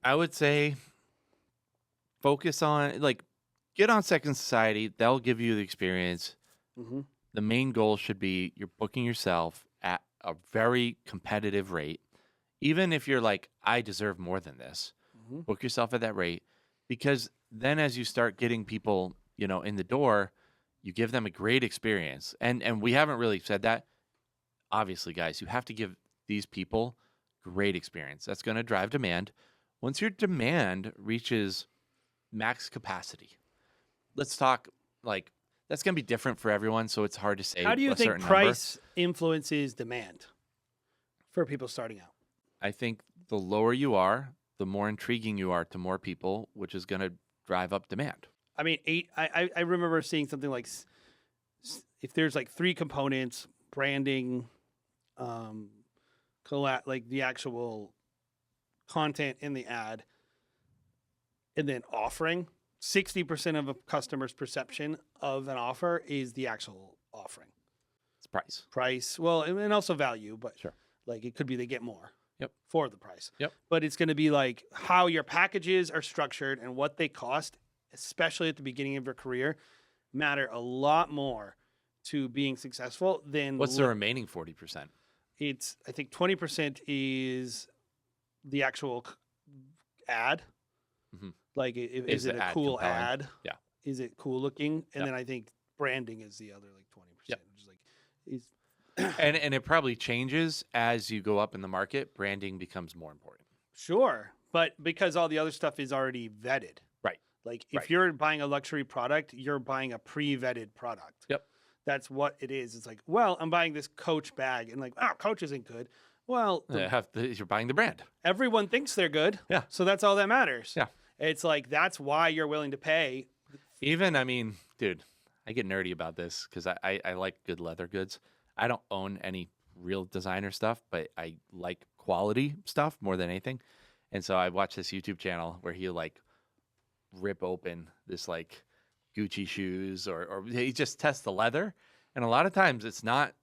A: I would say focus on like get on Second Society. They'll give you the experience.
B: mhm.
A: The main goal should be you're booking yourself at a very competitive rate. Even if you're like, I deserve more than this,
B: Mhm.
A: book yourself at that rate. Because then as you start getting people, in the door, you give them a great experience. And we haven't really said that. Obviously, guys, you have to give these people great experience. That's going to drive demand. Once your demand reaches max capacity, let's talk like that's going to be different for everyone. So it's hard to say
B: How do you
A: a
B: think
A: certain
B: price influences demand for people starting out?
A: number. I think the lower you are, the more intriguing you are to more people, which is going to drive up demand.
B: I mean, I remember seeing something like if there's like 3 components: branding, like the actual content in the ad, and then offering. 60% of a customer's perception of an offer is the actual offering.
A: It's price.
B: Price, well, and also value, but
A: Sure.
B: like it could be they get more.
A: Yep.
B: For the price.
A: Yep.
B: But it's going to be like how your packages are structured and what they cost, especially at the beginning of your career, matter a lot more to being successful than
A: What's the remaining 40%?
B: It's, I think 20% is the actual ad.
A: Mhm.
B: Like, is it
A: the
B: a
A: ad
B: cool
A: compelling?
B: ad?
A: Yeah.
B: Is it cool looking? And
A: Yep.
B: then I think branding is the other like 20%,
A: Yep.
B: which is like, is
A: And it probably changes as you go up in the market. Branding becomes more important.
B: sure. But because all the other stuff is already vetted.
A: Right.
B: Like if
A: Right.
B: you're buying a luxury product, you're buying a pre-vetted product.
A: Yep.
B: That's what it is. It's like, well, I'm buying this Coach bag and like, oh, Coach isn't good. Well,
A: You're buying the brand.
B: everyone thinks they're good.
A: Yeah.
B: So that's all that matters.
A: Yeah.
B: It's like, that's why you're willing to pay.
A: Even, I mean, dude, I get nerdy about this because I like good leather goods. I don't own any real designer stuff, but I like quality stuff more than anything. And so I watched this YouTube channel where he like rip open this like Gucci shoes or he just tests the leather. And a lot of times it's not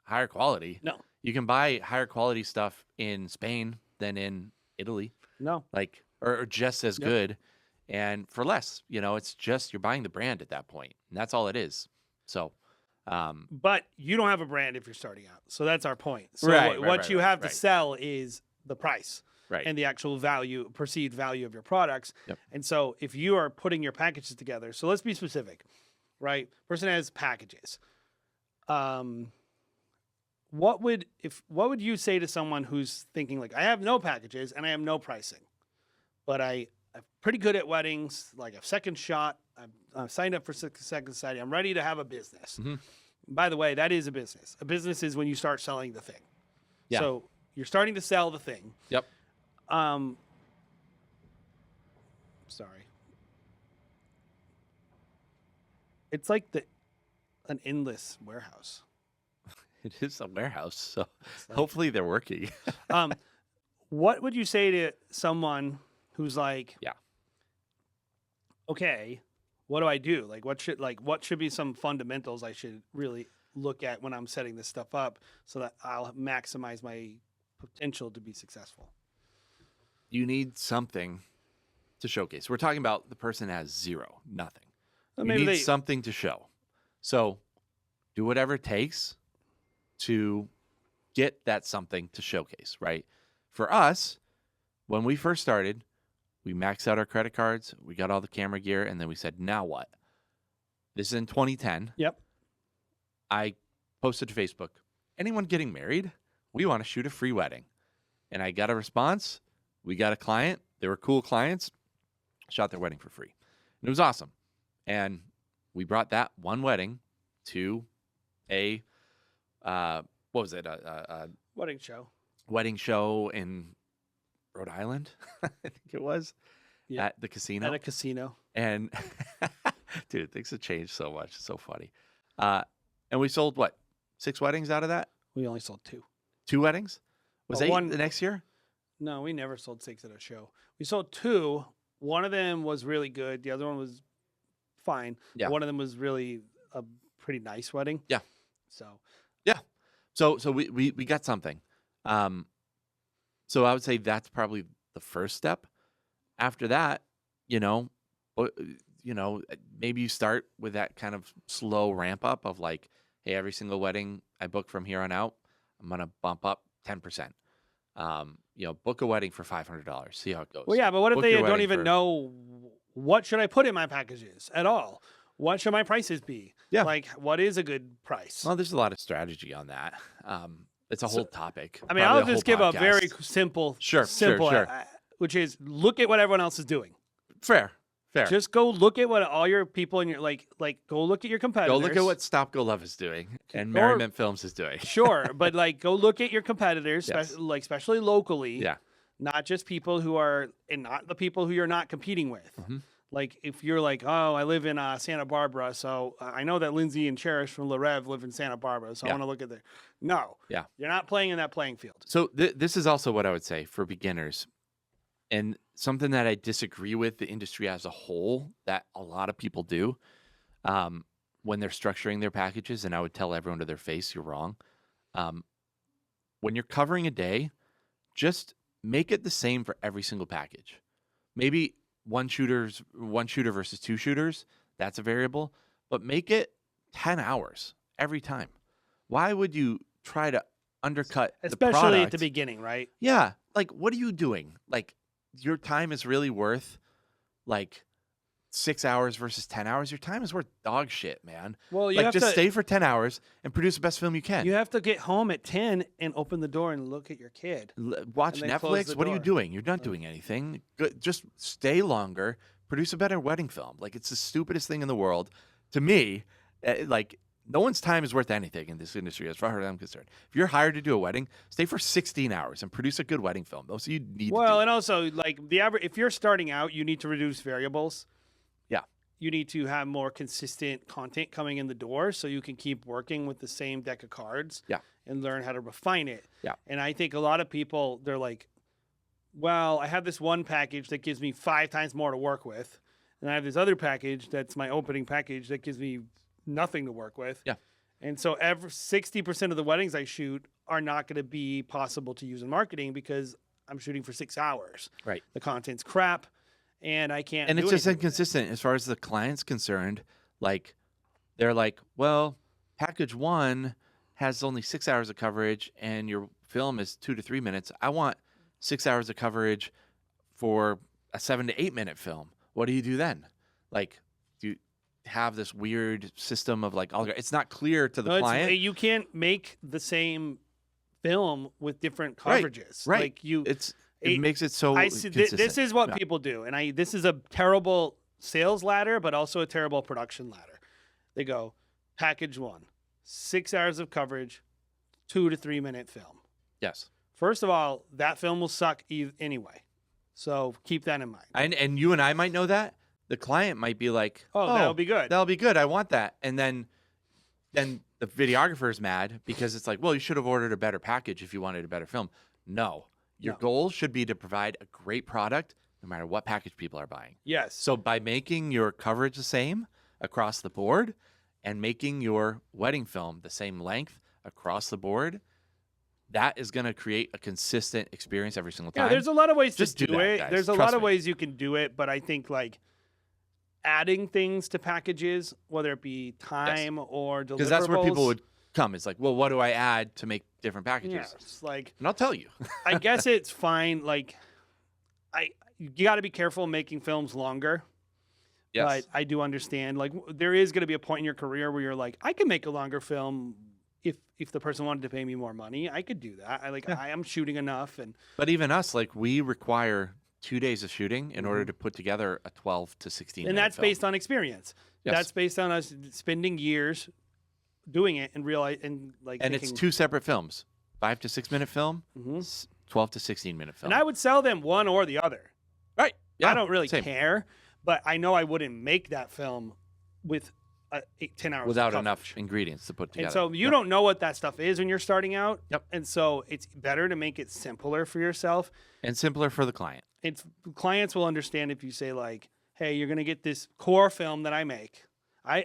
A: higher quality.
B: No.
A: You can buy higher quality stuff in Spain than in Italy,
B: No.
A: like or just as
B: Yep.
A: good, and for less. It's just you're buying the brand at that point, and that's all it is. So,
B: But you don't have a brand if you're starting out. So that's our point. So
A: Right,
B: what
A: right,
B: you
A: right,
B: have to
A: right.
B: sell is the price
A: right.
B: and the actual value, perceived value of your products.
A: Yep.
B: And so if you are putting your packages together, so let's be specific, right? Person has packages. What would you say to someone who's thinking like, I have no packages and I have no pricing, but I'm pretty good at weddings, like a second shot. I'm signed up for Second Society. I'm ready to have a business.
A: Mhm.
B: By the way, that is a business. A business is when you start selling the thing.
A: Yeah.
B: So you're starting to sell the thing.
A: Yep.
B: Sorry. It's like an endless warehouse.
A: It is a warehouse, so
B: like-
A: hopefully they're working.
B: What would you say to someone who's like,
A: Yeah.
B: okay, what do I do? Like, what should be some fundamentals I should really look at when I'm setting this stuff up so that I'll maximize my potential to be successful?
A: You need something to showcase. We're talking about the person has zero, nothing.
B: Well,
A: You
B: maybe
A: need something to show. So do whatever it takes to get that something to showcase, right? For us, when we first started, we maxed out our credit cards, we got all the camera gear, and then we said, now what? This is in 2010.
B: Yep.
A: I posted to Facebook, anyone getting married? We want to shoot a free wedding. And I got a response. We got a client. They were cool clients. Shot their wedding for free. And it was awesome. And we brought that one wedding to a, what was it? A
B: Wedding show.
A: wedding show in Rhode Island, I think it was,
B: Yeah.
A: at the casino.
B: At a casino.
A: And dude, things have changed so much. It's so funny. And we sold what? 6 weddings out of that?
B: We only sold 2.
A: 2 weddings? Was
B: Well,
A: 8
B: one-
A: the next year?
B: No, we never sold 6 at a show. We sold 2. One of them was really good. The other one was fine.
A: Yeah.
B: One of them was really a pretty nice wedding.
A: Yeah.
B: So
A: So we got something. So I would say that's probably the first step. After that, maybe you start with that kind of slow ramp up of like, hey, every single wedding I book from here on out, I'm gonna bump up 10%. Book a wedding for $500. See how it goes.
B: well, yeah, but what if
A: Book
B: they
A: your
B: don't
A: wedding
B: even
A: for-
B: know what should I put in my packages at all? What should my prices be?
A: Yeah.
B: Like, what is a good price?
A: Well, there's a lot of strategy on that. It's a whole topic.
B: I mean,
A: probably
B: I'll
A: a
B: just
A: whole
B: give a very
A: podcast.
B: simple,
A: Sure.
B: which is look at what everyone else is doing.
A: Fair.
B: Just go look at what all your people in your like go look at your competitors.
A: Go look at what Stop Go Love is doing and
B: Or-
A: Merriment Films is doing.
B: Sure, but like go look at your competitors,
A: Yes.
B: especially locally.
A: Yeah.
B: Not just people who are, and not the people who you're not competing with.
A: Mhm.
B: Like if you're like, oh, I live in Santa Barbara, so I know that Lindsay and Cherish from Le Rev live in Santa Barbara, so I
A: Yeah.
B: want to look at their. No.
A: Yeah.
B: You're not playing in that playing field.
A: So this is also what I would say for beginners, and something that I disagree with the industry as a whole that a lot of people do when they're structuring their packages, and I would tell everyone to their face, you're wrong. When you're covering a day, just make it the same for every single package. Maybe one shooter versus 2 shooters, that's a variable, but make it 10 hours every time. Why would you try to undercut the
B: Especially
A: product?
B: at the beginning, right?
A: Yeah. Like, what are you doing? Like, your time is really worth, like, 6 hours versus 10 hours. Your time is worth dog shit, man.
B: Well, you
A: Like,
B: have
A: just
B: to
A: stay for 10 hours and produce the best film you can.
B: you have to get home at 10 and open the door and look at your kid.
A: Watch
B: and then close
A: Netflix.
B: the
A: What are you
B: door.
A: doing? You're not doing anything. Just stay longer. Produce a better wedding film. Like, it's the stupidest thing in the world. To me, like, no one's time is worth anything in this industry, as far as I'm concerned. If you're hired to do a wedding, stay for 16 hours and produce a good wedding film. Those you need to
B: Well,
A: do.
B: and also like the average, if you're starting out, you need to reduce variables.
A: Yeah.
B: You need to have more consistent content coming in the door so you can keep working with the same deck of cards.
A: Yeah.
B: And learn how to refine it.
A: Yeah.
B: And I think a lot of people, they're like, well, I have this one package that gives me 5 times more to work with. And I have this other package that's my opening package that gives me nothing to work with.
A: Yeah.
B: And so 60% of the weddings I shoot are not going to be possible to use in marketing because I'm shooting for 6 hours.
A: Right.
B: The content's crap, and I can't.
A: And
B: do
A: it's just
B: anything with it.
A: inconsistent as far as the client's concerned. Like, they're like, well, package 1 has only 6 hours of coverage and your film is 2 to 3 minutes. I want 6 hours of coverage for a 7 to 8 minute film. What do you do then? Like, do you have this weird system of like, it's not clear to the
B: No,
A: client.
B: you can't make the same film with different
A: Right,
B: coverages.
A: right.
B: Like
A: It makes it so
B: I see,
A: consistent.
B: this is what
A: Yeah.
B: people do, and this is a terrible sales ladder, but also a terrible production ladder. They go package 1, 6 hours of coverage, 2 to 3 minute film.
A: Yes.
B: First of all, that film will suck anyway, so keep that in mind.
A: And you and I might know that. The client might be like,
B: Oh, that'll be good.
A: That'll be good. I want that. And then the videographer's mad because it's like, well, you should have ordered a better package if you wanted a better film. No. Your
B: No.
A: goal should be to provide a great product no matter what package people are buying.
B: Yes.
A: So by making your coverage the same across the board and making your wedding film the same length across the board, that is going to create a consistent experience every single time.
B: Yeah, there's a lot of ways
A: Just
B: to
A: do
B: do
A: that,
B: it.
A: guys.
B: There's a
A: Trust
B: lot of
A: me.
B: ways you can do it, but I think like adding things to packages, whether it be time or deliverables.
A: Because that's where people would come. It's like, well, what do I add to make different packages?
B: Yeah, it's like
A: And I'll tell you.
B: I guess it's fine. Like you got to be careful making films longer.
A: Yes.
B: But I do understand. Like there is going to be a point in your career where you're like, I can make a longer film if the person wanted to pay me more money. I could do that. I am shooting enough, and
A: But even us, like, we require 2 days of shooting in order to put together a 12 to 16
B: and
A: minute
B: that's
A: film.
B: based on experience.
A: Yes.
B: That's based on us spending years doing it and realize and like.
A: And
B: thinking,
A: it's 2 separate films, 5 to 6 minute film,
B: Mhm.
A: 12 to 16 minute film.
B: And I would sell them one or the other.
A: Right. Yeah,
B: I don't really
A: same.
B: care, but I know I wouldn't make that film with 10 hours
A: Without
B: of
A: enough
B: coverage.
A: ingredients to put together.
B: And so you
A: Yep.
B: don't know what that stuff is when you're starting out.
A: Yep.
B: And so it's better to make it simpler for yourself.
A: And simpler for the client.
B: Clients will understand if you say like, "Hey, you're going to get this core film that I make." I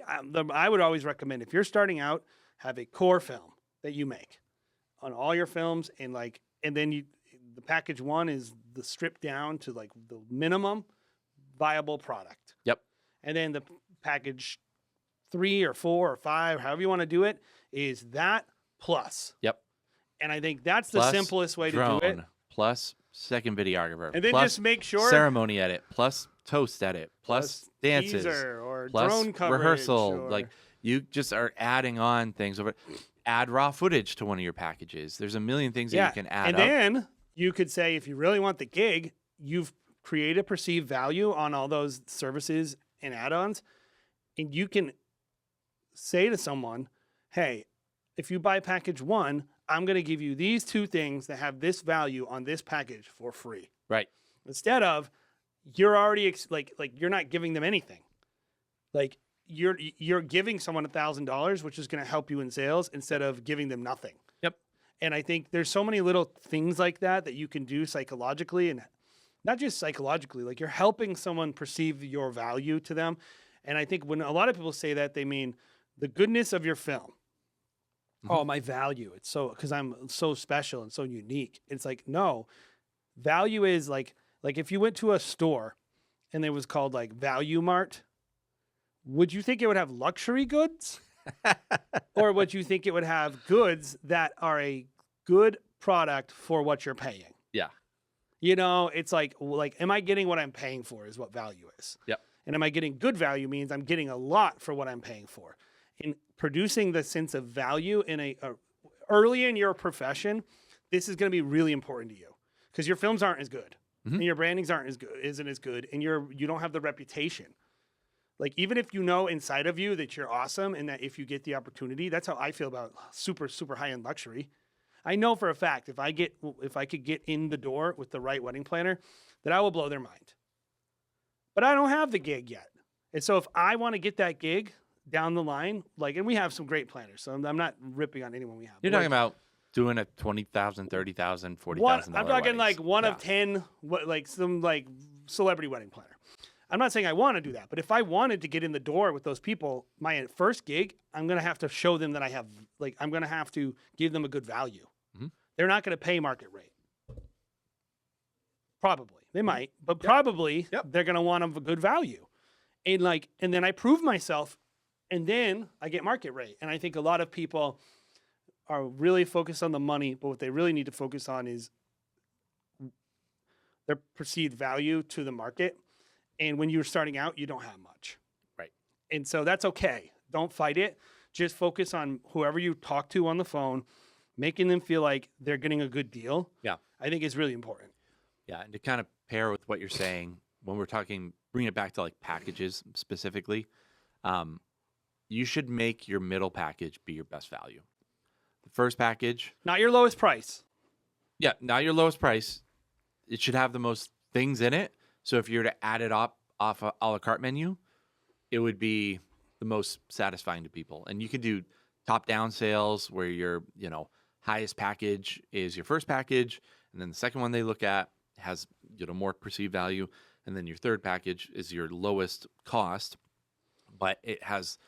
B: would always recommend if you're starting out, have a core film that you make on all your films, and then the package 1 is the stripped down to like the minimum viable product.
A: Yep.
B: And then the package 3 or 4 or 5, however you want to do it, is that plus.
A: Yep.
B: And I think that's the
A: Plus
B: simplest way
A: drone,
B: to do it.
A: plus second videographer.
B: And then
A: plus
B: just make sure
A: ceremony edit, plus toast edit, plus dances,
B: teaser or
A: plus
B: drone coverage
A: rehearsal.
B: or-
A: Like, you just are adding on things over. Add raw footage to one of your packages. There's a million things that you can add
B: and
A: up.
B: then you could say if you really want the gig, you've created perceived value on all those services and add-ons, and you can say to someone, "Hey, if you buy package 1, I'm going to give you these 2 things that have this value on this package for free."
A: Right.
B: Instead of you're already like you're not giving them anything. Like you're giving someone $1,000, which is going to help you in sales, instead of giving them nothing.
A: Yep.
B: And I think there's so many little things like that you can do psychologically, and not just psychologically, like you're helping someone perceive your value to them. And I think when a lot of people say that, they mean the goodness of your film.
A: Mhm.
B: Oh, my value. It's so, because I'm so special and so unique. It's like, no, value is like if you went to a store and it was called like Value Mart, would you think it would have luxury goods? Or would you think it would have goods that are a good product for what you're paying?
A: Yeah.
B: You know, it's like, am I getting what I'm paying for is what value is.
A: Yep.
B: And am I getting good value means I'm getting a lot for what I'm paying for. In producing the sense of value in early in your profession, this is going to be really important to you because your films aren't as good and your brandings isn't as good, and you don't have the reputation. Like, even if you know inside of you that you're awesome and that if you get the opportunity, that's how I feel about super, super high-end luxury. I know for a fact if I could get in the door with the right wedding planner, that I will blow their mind. But I don't have the gig yet. And so if I want to get that gig down the line, and we have some great planners, so I'm not ripping on anyone we have.
A: You're talking about doing a $20,000, $30,000, $40,000.
B: I'm talking
A: weddings.
B: like one
A: Yeah.
B: of 10, some celebrity wedding planner. I'm not saying I want to do that, but if I wanted to get in the door with those people, my first gig, I'm going to have to show them that I'm going to have to give them a good value. they're not going to pay market rate. Probably. They might, but probably they're going to want a good value. And then I prove myself, and then I get market rate. And I think a lot of people are really focused on the money, but what they really need to focus on is their perceived value to the market. And when you're starting out, you don't have much.
A: Right.
B: And so that's okay. Don't fight it. Just focus on whoever you talk to on the phone, making them feel like they're getting a good deal.
A: Yeah.
B: I think is really important.
A: Yeah. And to kind of pair with what you're saying, when we're talking, bring it back to like packages specifically, you should make your middle package be your best value. The first package,
B: Not your lowest price.
A: yeah, not your lowest price. It should have the most things in it. So if you were to add it up off a la carte menu, it would be the most satisfying to people. And you could do top-down sales where your, highest package is your first package, and then the second one they look at has, more perceived value, and then your third package is your lowest cost, but it has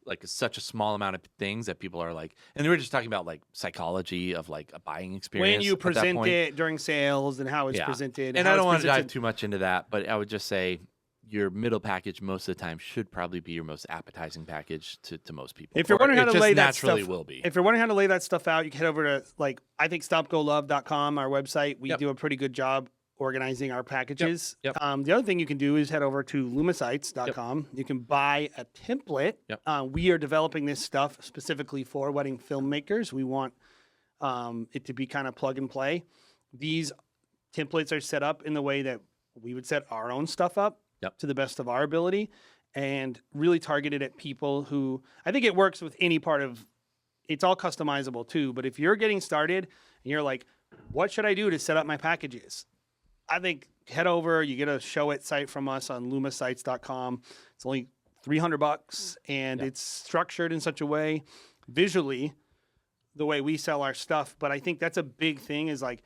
A: like such a small amount of things that people are like, and we were just talking about like psychology of like a buying experience.
B: When you present it during sales and how it's presented.
A: And I don't want to dive too much into that, but I would just say your middle package most of the time should probably be your most appetizing package to most people.
B: If you're wondering how to lay that stuff,
A: will be.
B: If you're wondering how to lay that stuff out, you can head over to I think stopgolove.com, our website. We do a pretty good job organizing our packages.
A: Yep.
B: The other thing you can do is head over to lumasites.com. Yep. You can buy a template.
A: Yep.
B: We are developing this stuff specifically for wedding filmmakers. We want it to be kind of plug and play. These templates are set up in the way that we would set our own stuff up to the best of our ability, and really targeted at people who, I think it works with any part of, it's all customizable too, but if you're getting started and you're like, what should I do to set up my packages? I think head over, you get a show it site from us on lumasites.com. It's only $300 and it's structured in such a way visually the way we sell our stuff. But I think that's a big thing is like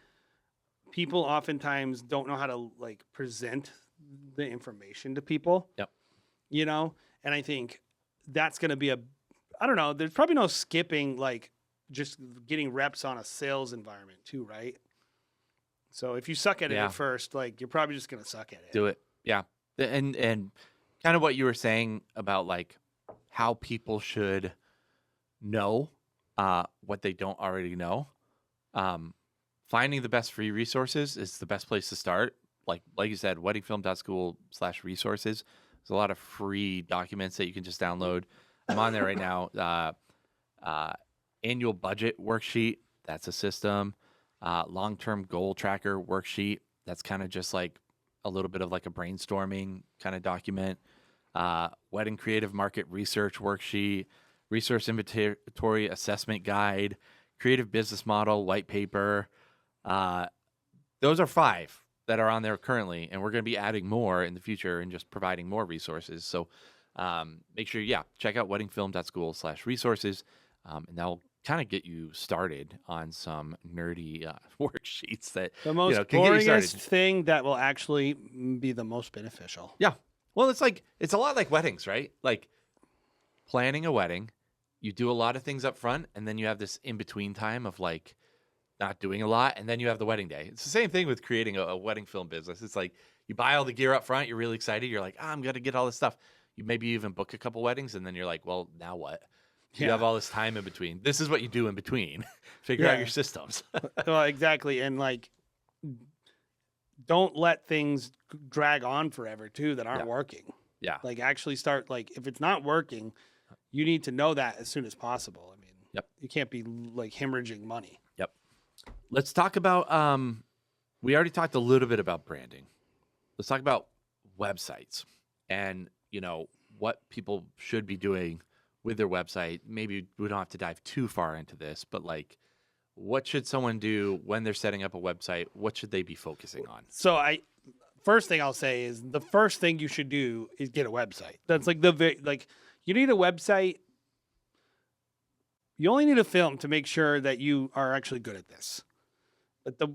B: people oftentimes don't know how to like present the information to people, and I think that's going to be I don't know, there's probably no skipping like just getting reps on a sales environment too, right? So if you suck at it at first, like you're probably just going to suck at it.
A: Do it. Yeah. And kind of what you were saying about like how people should know what they don't already know. Finding the best free resources is the best place to start. Like you said, weddingfilm.school/resources. There's a lot of free documents that you can just download. I'm on there right now. Annual budget worksheet. That's a system. Long-term goal tracker worksheet. That's kind of just like a little bit of like a brainstorming kind of document. Wedding creative market research worksheet. Resource inventory assessment guide. Creative business model white paper. Those are 5 that are on there currently, and we're going to be adding more in the future and just providing more resources. So make sure, check out weddingfilm.school/resources, and that'll kind of get you started on some nerdy worksheets that
B: the most
A: can get you started.
B: thing that will actually be the most beneficial.
A: Yeah. Well, it's a lot like weddings, right? Like planning a wedding, you do a lot of things up front, and then you have this in-between time of like not doing a lot, and then you have the wedding day. It's the same thing with creating a wedding film business. It's like you buy all the gear up front, you're really excited, you're like, I'm going to get all this stuff. You maybe even book a couple weddings, and then you're like, well, now what? You have all this time in between. This is what you do in between. Figure out your systems.
B: Well, exactly. And like, don't let things drag on forever too that aren't working.
A: Yeah.
B: Like actually start, like if it's not working, you need to know that as soon as possible. I mean, you can't be like hemorrhaging money.
A: Yep. Let's talk about, we already talked a little bit about branding. Let's talk about websites and, what people should be doing with their website. Maybe we don't have to dive too far into this, but like, what should someone do when they're setting up a website? What should they be focusing on?
B: So first thing I'll say is the first thing you should do is get a website. That's like you need a website. You only need a film to make sure that you are actually good at this. But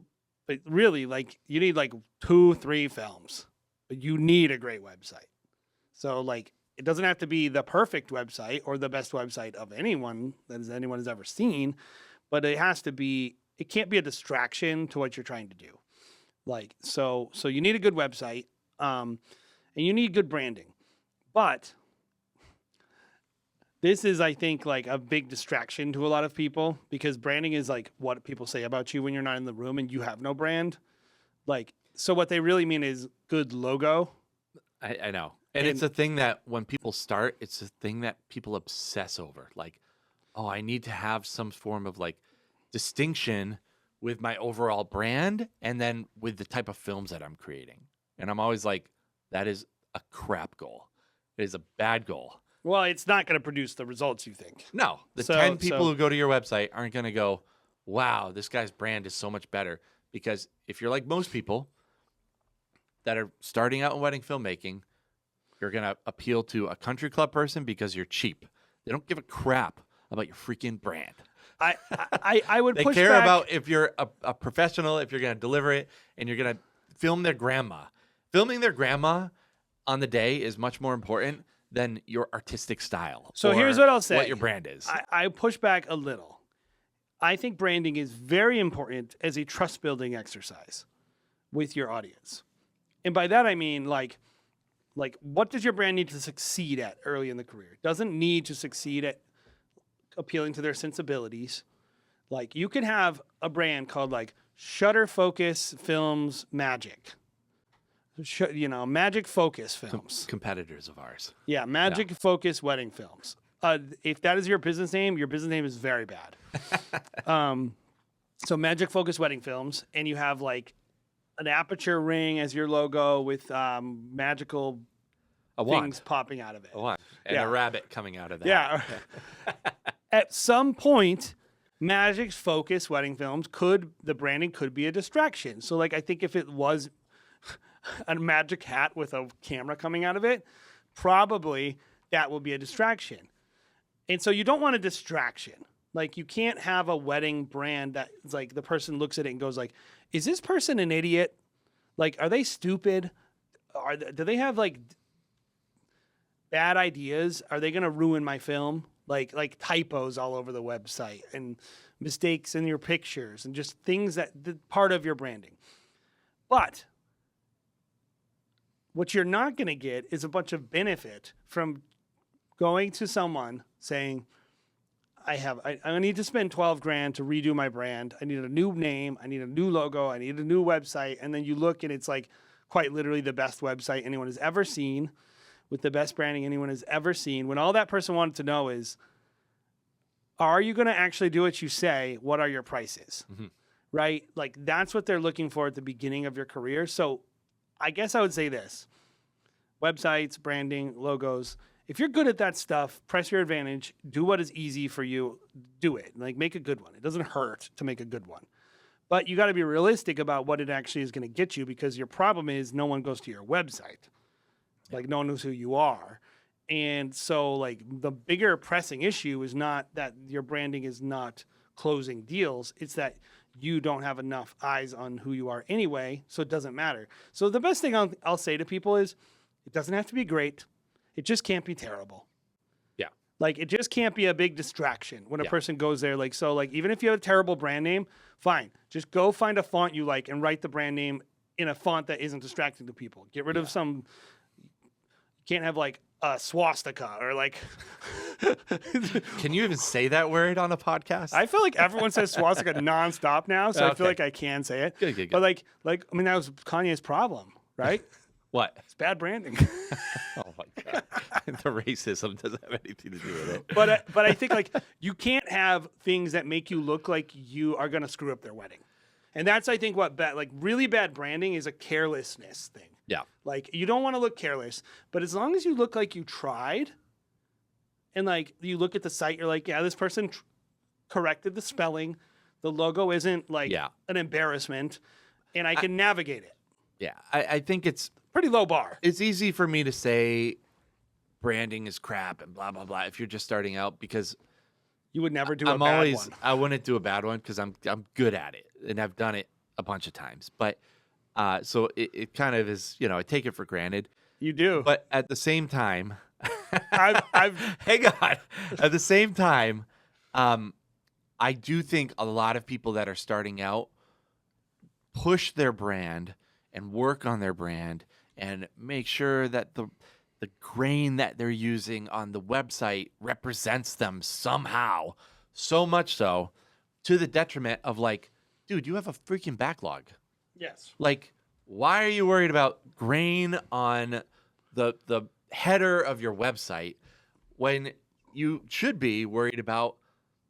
B: really, like you need like 2-3 films, but you need a great website. So like, it doesn't have to be the perfect website or the best website of anyone has ever seen, but it has to be it can't be a distraction to what you're trying to do. Like, so you need a good website, and you need good branding. But this is, I think, like a big distraction to a lot of people, because branding is like what people say about you when you're not in the room and you have no brand. Like, so what they really mean is good logo.
A: I know. And it's a thing that when people start, it's a thing that people obsess over. Like, oh, I need to have some form of like distinction with my overall brand and then with the type of films that I'm creating. And I'm always like, that is a crap goal. It is a bad goal.
B: Well, it's not going to produce the results you think.
A: No, the 10 people who go to your website aren't going to go, wow, this guy's brand is so much better. Because if you're like most people that are starting out in wedding filmmaking, you're going to appeal to a country club person because you're cheap. They don't give a crap about your freaking brand.
B: I would
A: they
B: push
A: care
B: back.
A: about if you're a professional, if you're going to deliver it, and you're going to film their grandma. Filming their grandma on the day is much more important than your artistic style.
B: So here's what I'll say.
A: What your brand is.
B: I push back a little. I think branding is very important as a trust building exercise with your audience. And by that I mean like what does your brand need to succeed at early in the career? It doesn't need to succeed at appealing to their sensibilities. Like, you can have a brand called like Shutter Focus Films Magic. Magic Focus Films.
A: Competitors of ours.
B: Yeah, Magic Focus Wedding Films. If that is your business name is very bad. So Magic Focus Wedding Films, and you have like an aperture ring as your logo with magical things popping out of it.
A: A wand. And a rabbit coming out of that.
B: Yeah. At some point, Magic Focus Wedding Films the branding could be a distraction. So like, I think if it was a magic hat with a camera coming out of it, probably that will be a distraction. And so you don't want a distraction. Like, you can't have a wedding brand that is like the person looks at it and goes like, is this person an idiot? Like, are they stupid? Do they have like bad ideas? Are they going to ruin my film? Like typos all over the website and mistakes in your pictures and just things that part of your branding. But what you're not going to get is a bunch of benefit from going to someone saying, I need to spend 12 grand to redo my brand. I need a new name. I need a new logo. I need a new website. And then you look and it's like quite literally the best website anyone has ever seen with the best branding anyone has ever seen. When all that person wanted to know is, are you going to actually do what you say? What are your prices? Mm-hmm. Right? Like, that's what they're looking for at the beginning of your career. So I guess I would say this: websites, branding, logos. If you're good at that stuff, press your advantage. Do what is easy for you. Do it. Like, make a good one. It doesn't hurt to make a good one. But you got to be realistic about what it actually is going to get you, because your problem is no one goes to your website. Like, no one knows who you are. And so, like, the bigger pressing issue is not that your branding is not closing deals. It's that you don't have enough eyes on who you are anyway, so it doesn't matter. So the best thing I'll say to people is, it doesn't have to be great. It just can't be terrible.
A: Yeah.
B: Like, it just can't be a big distraction when a person goes there. Like, so, like, even if you have a terrible brand name, fine. Just go find a font you like and write the brand name in a font that isn't distracting to people. Get rid of some... You can't have, like, a swastika or, like...
A: Can you even say that word on a podcast?
B: I feel like everyone says swastika nonstop now, so I feel like I can say it.
A: Good.
B: But, like, I mean, that was Kanye's problem, right?
A: What?
B: It's bad branding.
A: Oh my God. The racism doesn't have anything to do with it.
B: But I think, like, you can't have things that make you look like you are going to screw up their wedding. And that's, I think, what really bad branding is, a carelessness thing.
A: Yeah.
B: Like, you don't want to look careless, but as long as you look like you tried, and like you look at the site, you're like, yeah, this person corrected the spelling. The logo isn't like an embarrassment, and I can navigate it.
A: Yeah. I think it's
B: pretty low bar.
A: It's easy for me to say branding is crap and blah, blah, blah if you're just starting out, because
B: you would never do a bad one.
A: I wouldn't do a bad one because I'm good at it, and I've done it a bunch of times. But so it kind of is, I take it for granted.
B: You do.
A: But at the same time,
B: I've
A: hang on. At the same time, I do think a lot of people that are starting out push their brand and work on their brand and make sure that the grain that they're using on the website represents them somehow. So much so to the detriment of like, dude, you have a freaking backlog.
B: Yes.
A: Like, why are you worried about grain on the header of your website when you should be worried about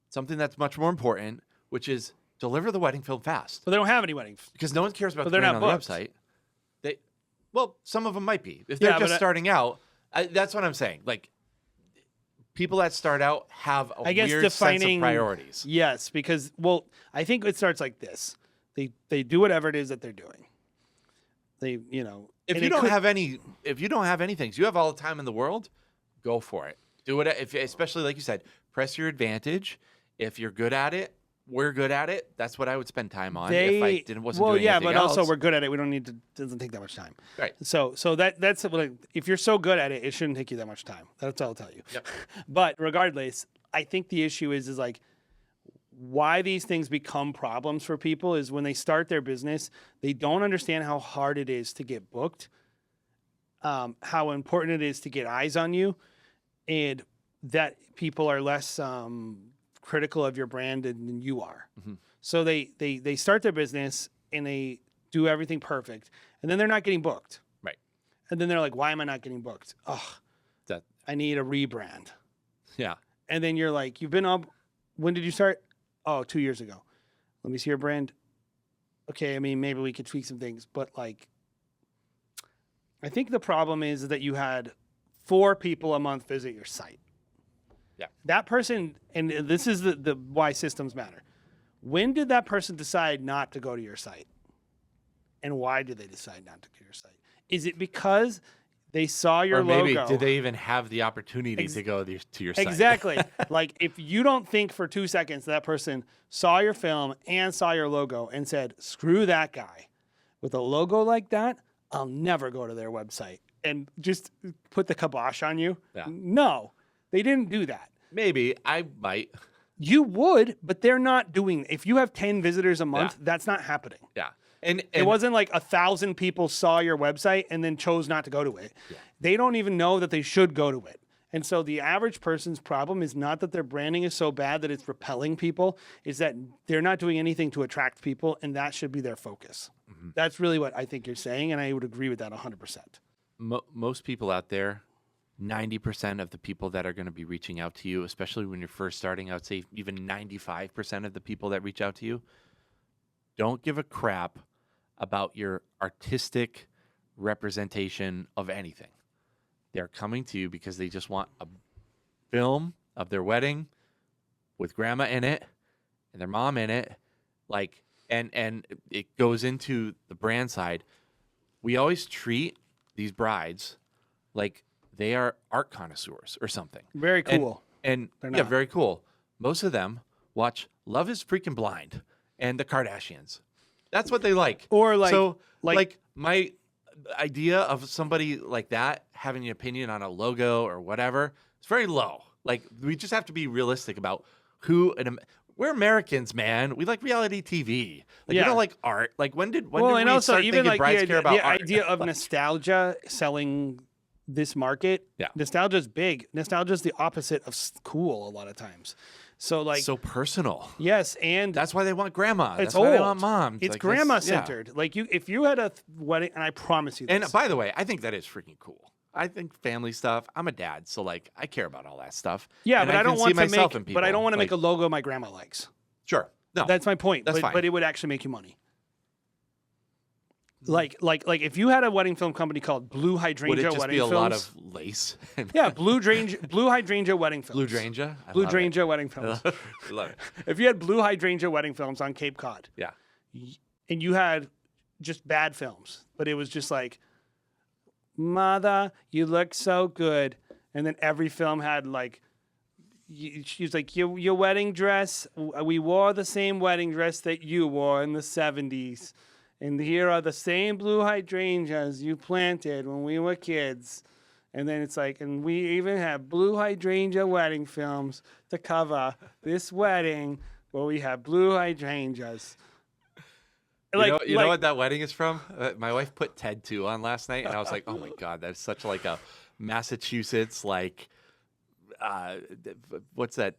A: something that's much more important, which is deliver the wedding film fast?
B: But they don't have any weddings.
A: Because no one cares about
B: But
A: the
B: they're
A: grain
B: not
A: on
B: booked.
A: the website. Well, some of them might be. If they're
B: Yeah,
A: just
B: but
A: starting out, that's what I'm saying. Like, people that start out have a
B: I guess
A: weird sense of
B: defining
A: priorities.
B: Yes, because I think it starts like this. They do whatever it is that they're doing. They,
A: If
B: and
A: you
B: it
A: don't
B: could-
A: have any, if you don't have anything, so you have all the time in the world, go for it. Do it. Especially like you said, press your advantage. If you're good at it, we're good at it. That's what I would spend time on if I wasn't doing anything
B: but
A: else.
B: also we're good at it. We don't need to. Doesn't take that much time.
A: Right.
B: So that's like, if you're so good at it, it shouldn't take you that much time. That's all I'll tell you.
A: Yep.
B: But regardless, I think the issue is like why these things become problems for people is when they start their business, they don't understand how hard it is to get booked, how important it is to get eyes on you, and that people are less critical of your brand than you are.
A: Mhm.
B: So they start their business and they do everything perfect, and then they're not getting booked.
A: Right.
B: And then they're like, "Why am I not getting booked? Oh,
A: That-
B: I need a rebrand."
A: Yeah.
B: And then you're like, "You've been up. When did you start? Oh, 2 years ago. Let me see your brand. Okay, I mean, maybe we could tweak some things, but like, I think the problem is that you had 4 people a month visit your site.
A: Yeah.
B: That person, and this is the why systems matter. When did that person decide not to go to your site? And why did they decide not to go to your site? Is it because they saw your
A: Or maybe
B: logo?
A: did they even have the opportunity to go to your site?
B: Exactly. Like if you don't think for 2 seconds that person saw your film and saw your logo and said, "Screw that guy," with a logo like that, I'll never go to their website, and just put the kibosh on you.
A: Yeah.
B: No, they didn't do that.
A: Maybe I might.
B: You would, but they're not doing. If you have 10 visitors a month, that's not happening.
A: Yeah. And
B: It wasn't like 1,000 people saw your website and then chose not to go to it.
A: Yeah.
B: They don't even know that they should go to it. And so the average person's problem is not that their branding is so bad that it's repelling people, is that they're not doing anything to attract people, and that should be their focus.
A: Mm-hmm.
B: That's really what I think you're saying, and I would agree with that 100%.
A: most people out there, 90% of the people that are going to be reaching out to you, especially when you're first starting, I would say even 95% of the people that reach out to you, don't give a crap about your artistic representation of anything. They're coming to you because they just want a film of their wedding with grandma in it and their mom in it. Like, and it goes into the brand side. We always treat these brides like they are art connoisseurs or something.
B: Very cool.
A: And
B: They're
A: yeah,
B: not.
A: very cool. Most of them watch Love is Freaking Blind and the Kardashians. That's what they like.
B: Or like-
A: so
B: like-
A: like my idea of somebody like that having an opinion on a logo or whatever, it's very low. Like we just have to be realistic about we're Americans, man. We like reality TV. Like we
B: Yeah.
A: don't like art. Like when did
B: Well,
A: we
B: and also
A: start
B: even
A: thinking
B: like
A: brides
B: the,
A: care about
B: the
A: art?
B: idea of nostalgia selling this market.
A: Yeah.
B: Nostalgia's big. Nostalgia's the opposite of cool a lot of times. So like
A: so personal.
B: yes, and
A: That's why they want grandma.
B: it's
A: That's why
B: old.
A: they want mom.
B: It's
A: like,
B: grandma
A: that's- yeah.
B: centered. Like if you had a wedding, and I promise you this.
A: And by the way, I think that is freaking cool. I think family stuff. I'm a dad, so like I care about all that stuff.
B: yeah,
A: And
B: but I
A: can
B: don't
A: see
B: want to
A: myself in
B: make.
A: people.
B: But I don't want to
A: Like,
B: make a logo my grandma likes.
A: Sure. No.
B: That's my point.
A: That's
B: but,
A: fine.
B: but it would actually make you money. Like if you had a wedding film company called Blue
A: Would it
B: Hydrangea
A: just
B: Wedding
A: be a
B: Films.
A: lot of lace?
B: Yeah, Blue Hydrangea Wedding Films.
A: Blue Hydrangea? I
B: Blue
A: love it.
B: Hydrangea Wedding
A: I
B: Films.
A: love it.
B: If you had Blue Hydrangea Wedding Films on Cape Cod,
A: Yeah.
B: and you had just bad films, but it was just like, "Mother, you look so good," and then every film had like, she's like, your wedding dress. We wore the same wedding dress that you wore in the '70s, and here are the same blue hydrangeas you planted when we were kids. And then it's like, and we even have Blue Hydrangea Wedding Films to cover this wedding Well, we have blue hydrangeas.
A: You know what that wedding is from? My wife put Ted 2 on last night, and I was like, oh my God, that's such like a Massachusetts, like, what's that,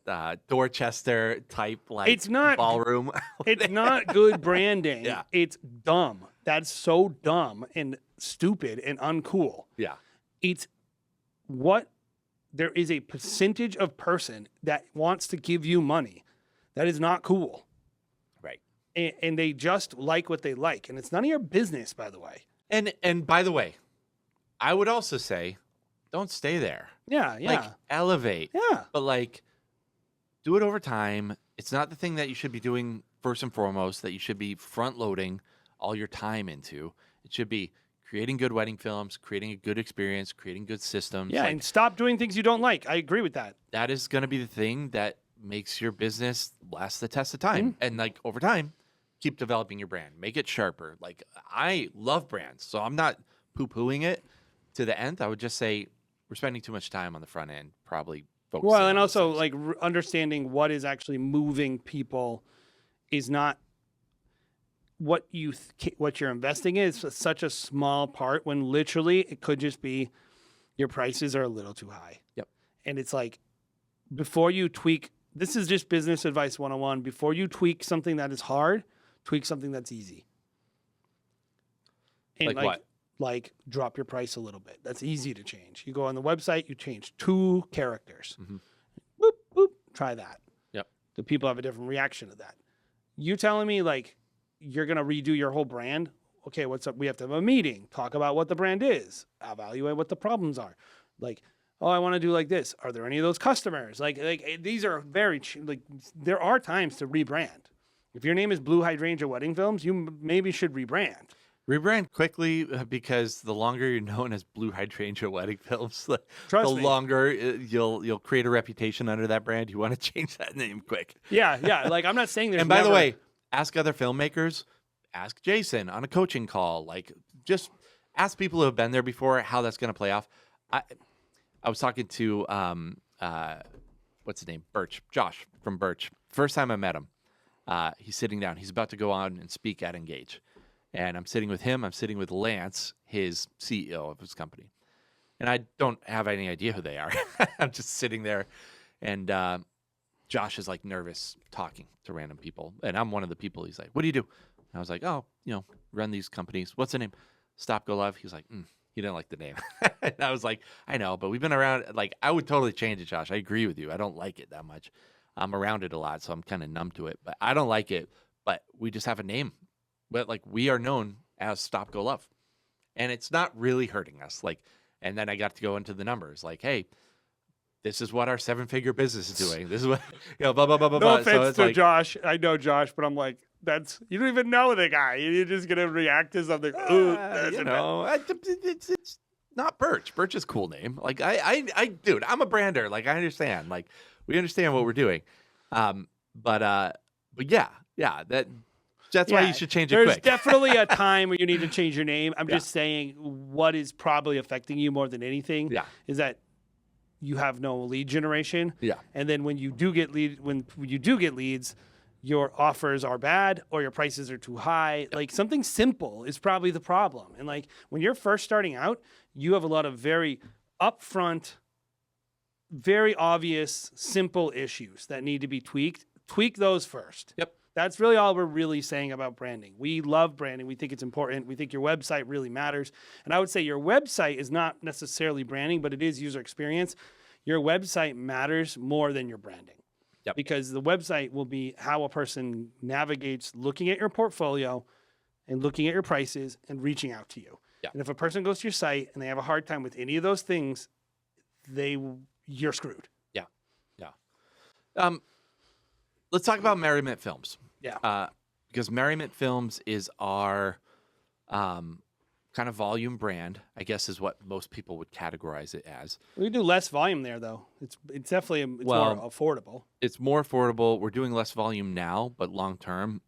A: Dorchester type, like,
B: It's not
A: ballroom.
B: It's not good branding.
A: Yeah.
B: It's dumb. That's so dumb and stupid and uncool.
A: Yeah.
B: It's there is a percentage of person that wants to give you money. That is not cool.
A: Right.
B: And they just like what they like. And it's none of your business, by the way.
A: And by the way, I would also say, don't stay there.
B: Yeah, yeah.
A: Like, elevate.
B: Yeah.
A: But, like, do it over time. It's not the thing that you should be doing first and foremost, that you should be front loading all your time into. It should be creating good wedding films, creating a good experience, creating good systems.
B: Yeah,
A: like,
B: and stop doing things you don't like. I agree with that.
A: that is going to be the thing that makes your business last the test of time.
B: Mm-hmm.
A: And, like, over time, keep developing your brand, make it sharper. Like, I love brands, so I'm not poo-pooing it to the end. I would just say we're spending too much time on the front end, probably focusing.
B: Well, and
A: on those
B: also
A: things.
B: like understanding what is actually moving people is not what what you're investing in. It's such a small part when literally it could just be your prices are a little too high.
A: Yep.
B: And it's like before you tweak, this is just business advice 101. Before you tweak something that is hard, tweak something that's easy. And
A: Like what?
B: Like drop your price a little bit. That's easy to change. You go on the website, you change 2 characters.
A: Mhm.
B: Boop, boop. Try that.
A: Yep.
B: Do people have a different reaction to that? You telling me like you're gonna redo your whole brand? Okay, what's up? We have to have a meeting, talk about what the brand is, evaluate what the problems are. Like, oh, I want to do like this. Are there any of those customers? Like these are very like there are times to rebrand. If your name is Blue Hydrangea Wedding Films, you maybe should rebrand.
A: Rebrand quickly because the longer you're known as Blue Hydrangea Wedding Films, the
B: Trust me.
A: longer you'll create a reputation under that brand. You want to change that name quick.
B: Yeah, yeah. Like I'm not saying there's.
A: And by the
B: never-
A: way, ask other filmmakers, ask Jason on a coaching call. Like, just ask people who have been there before how that's going to play off. I was talking to what's his name, Josh from Birch. First time I met him, he's sitting down. He's about to go on and speak at Engage. And I'm sitting with him. I'm sitting with Lance, his CEO of his company. And I don't have any idea who they are. I'm just sitting there. And Josh is like nervous talking to random people. And I'm one of the people. He's like, what do you do? And I was like, oh, run these companies. What's the name? Stop, Go, Love. He was like, he didn't like the name. And I was like, I know, but we've been around. Like, I would totally change it, Josh. I agree with you. I don't like it that much. I'm around it a lot, so I'm kind of numb to it. But I don't like it. But we just have a name. But like we are known as Stop, Go, Love, and it's not really hurting us. Like, and then I got to go into the numbers. Like, hey, this is what our 7-figure business is doing. This is what blah blah blah blah blah.
B: No
A: So
B: offense
A: it's
B: to
A: like,
B: Josh. I know Josh, but I'm like, you don't even know the guy. You're just gonna react to something. Ooh, that's
A: it's not Birch. Birch is a cool name. Like dude, I'm a brander. Like I understand. Like we understand what we're doing. But yeah, that's why you should change it
B: There's
A: quick.
B: definitely a time where you need to change your name. I'm
A: Yeah.
B: just saying what is probably affecting you more than anything is that you have no lead generation.
A: Yeah.
B: And then when you do get leads, your offers are bad or your prices are too high. Like something simple is probably the problem. And like when you're first starting out, you have a lot of very upfront, very obvious, simple issues that need to be tweaked. Tweak those first.
A: Yep.
B: That's really all we're really saying about branding. We love branding. We think it's important. We think your website really matters. And I would say your website is not necessarily branding, but it is user experience. Your website matters more than your branding.
A: Yep.
B: Because the website will be how a person navigates looking at your portfolio and looking at your prices and reaching out to you.
A: Yeah.
B: And if a person goes to your site and they have a hard time with any of those things, you're screwed.
A: Yeah. Let's talk about Merriment Films.
B: Yeah.
A: Because Merriment Films is our kind of volume brand, I guess is what most people would categorize it as.
B: We do less volume there, though. It's definitely more affordable.
A: It's more affordable. We're doing less volume now, but long term,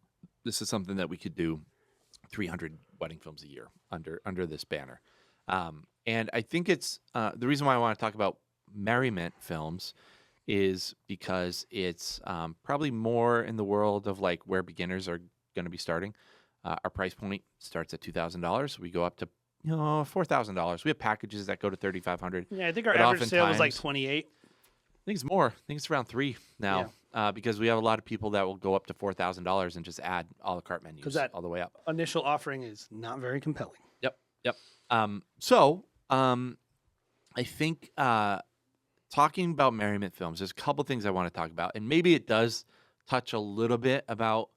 A: this is something that we could do 300 wedding films a year under this banner. And I think it's the reason why I want to talk about Merriment Films is because it's probably more in the world of like where beginners are going to be starting. Our price point starts at $2,000. We go up to $4,000. We have packages that go to $3,500.
B: Yeah, I think our
A: But
B: average sale was like
A: oftentimes-
B: 28.
A: I think it's more. I think it's around 3 now, because we have a lot of people that will go up to $4,000 and just add a la carte menus
B: that-
A: all the way up.
B: Initial offering is not very compelling.
A: Yep. I think talking about Merriment Films, there's a couple things I want to talk about, and maybe it does touch a little bit about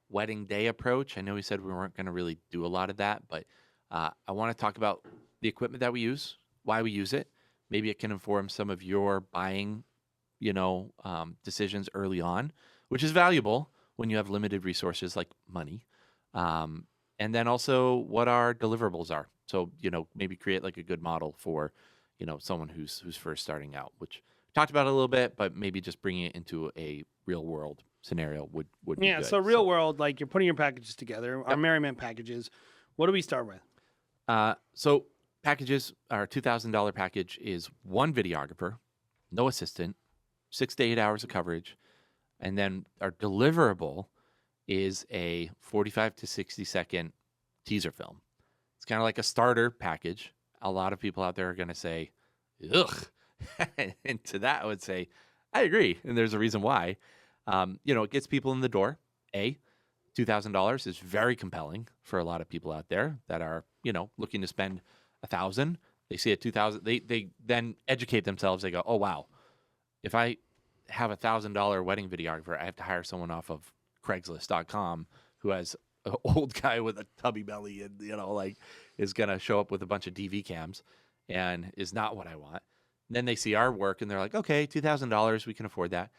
A: wedding day approach. I know we said we weren't going to really do a lot of that, but I want to talk about the equipment that we use, why we use it. Maybe it can inform some of your buying, decisions early on, which is valuable when you have limited resources like money. And then also what our deliverables are. So, maybe create like a good model for, someone who's first starting out, which we talked about a little bit, but maybe just bringing it into a real world scenario would be good.
B: So real world, like you're putting your packages together, our Merriment packages. What do we start with?
A: So packages, our $2,000 package is one videographer, no assistant, 6 to 8 hours of coverage. And then our deliverable is a 45 to 60 second teaser film. It's kind of like a starter package. A lot of people out there are going to say, ugh. And to that, I would say, I agree. And there's a reason why. It gets people in the door. $2,000 is very compelling for a lot of people out there that are, looking to spend $1,000. They see a $2,000. They then educate themselves. They go, oh, wow. If I have $1,000 wedding videographer, I have to hire someone off of Craigslist.com who has an old guy with a tubby belly and, is going to show up with a bunch of DV cams and is not what I want. Then they see our work and they're like, okay, $2,000, we can afford that.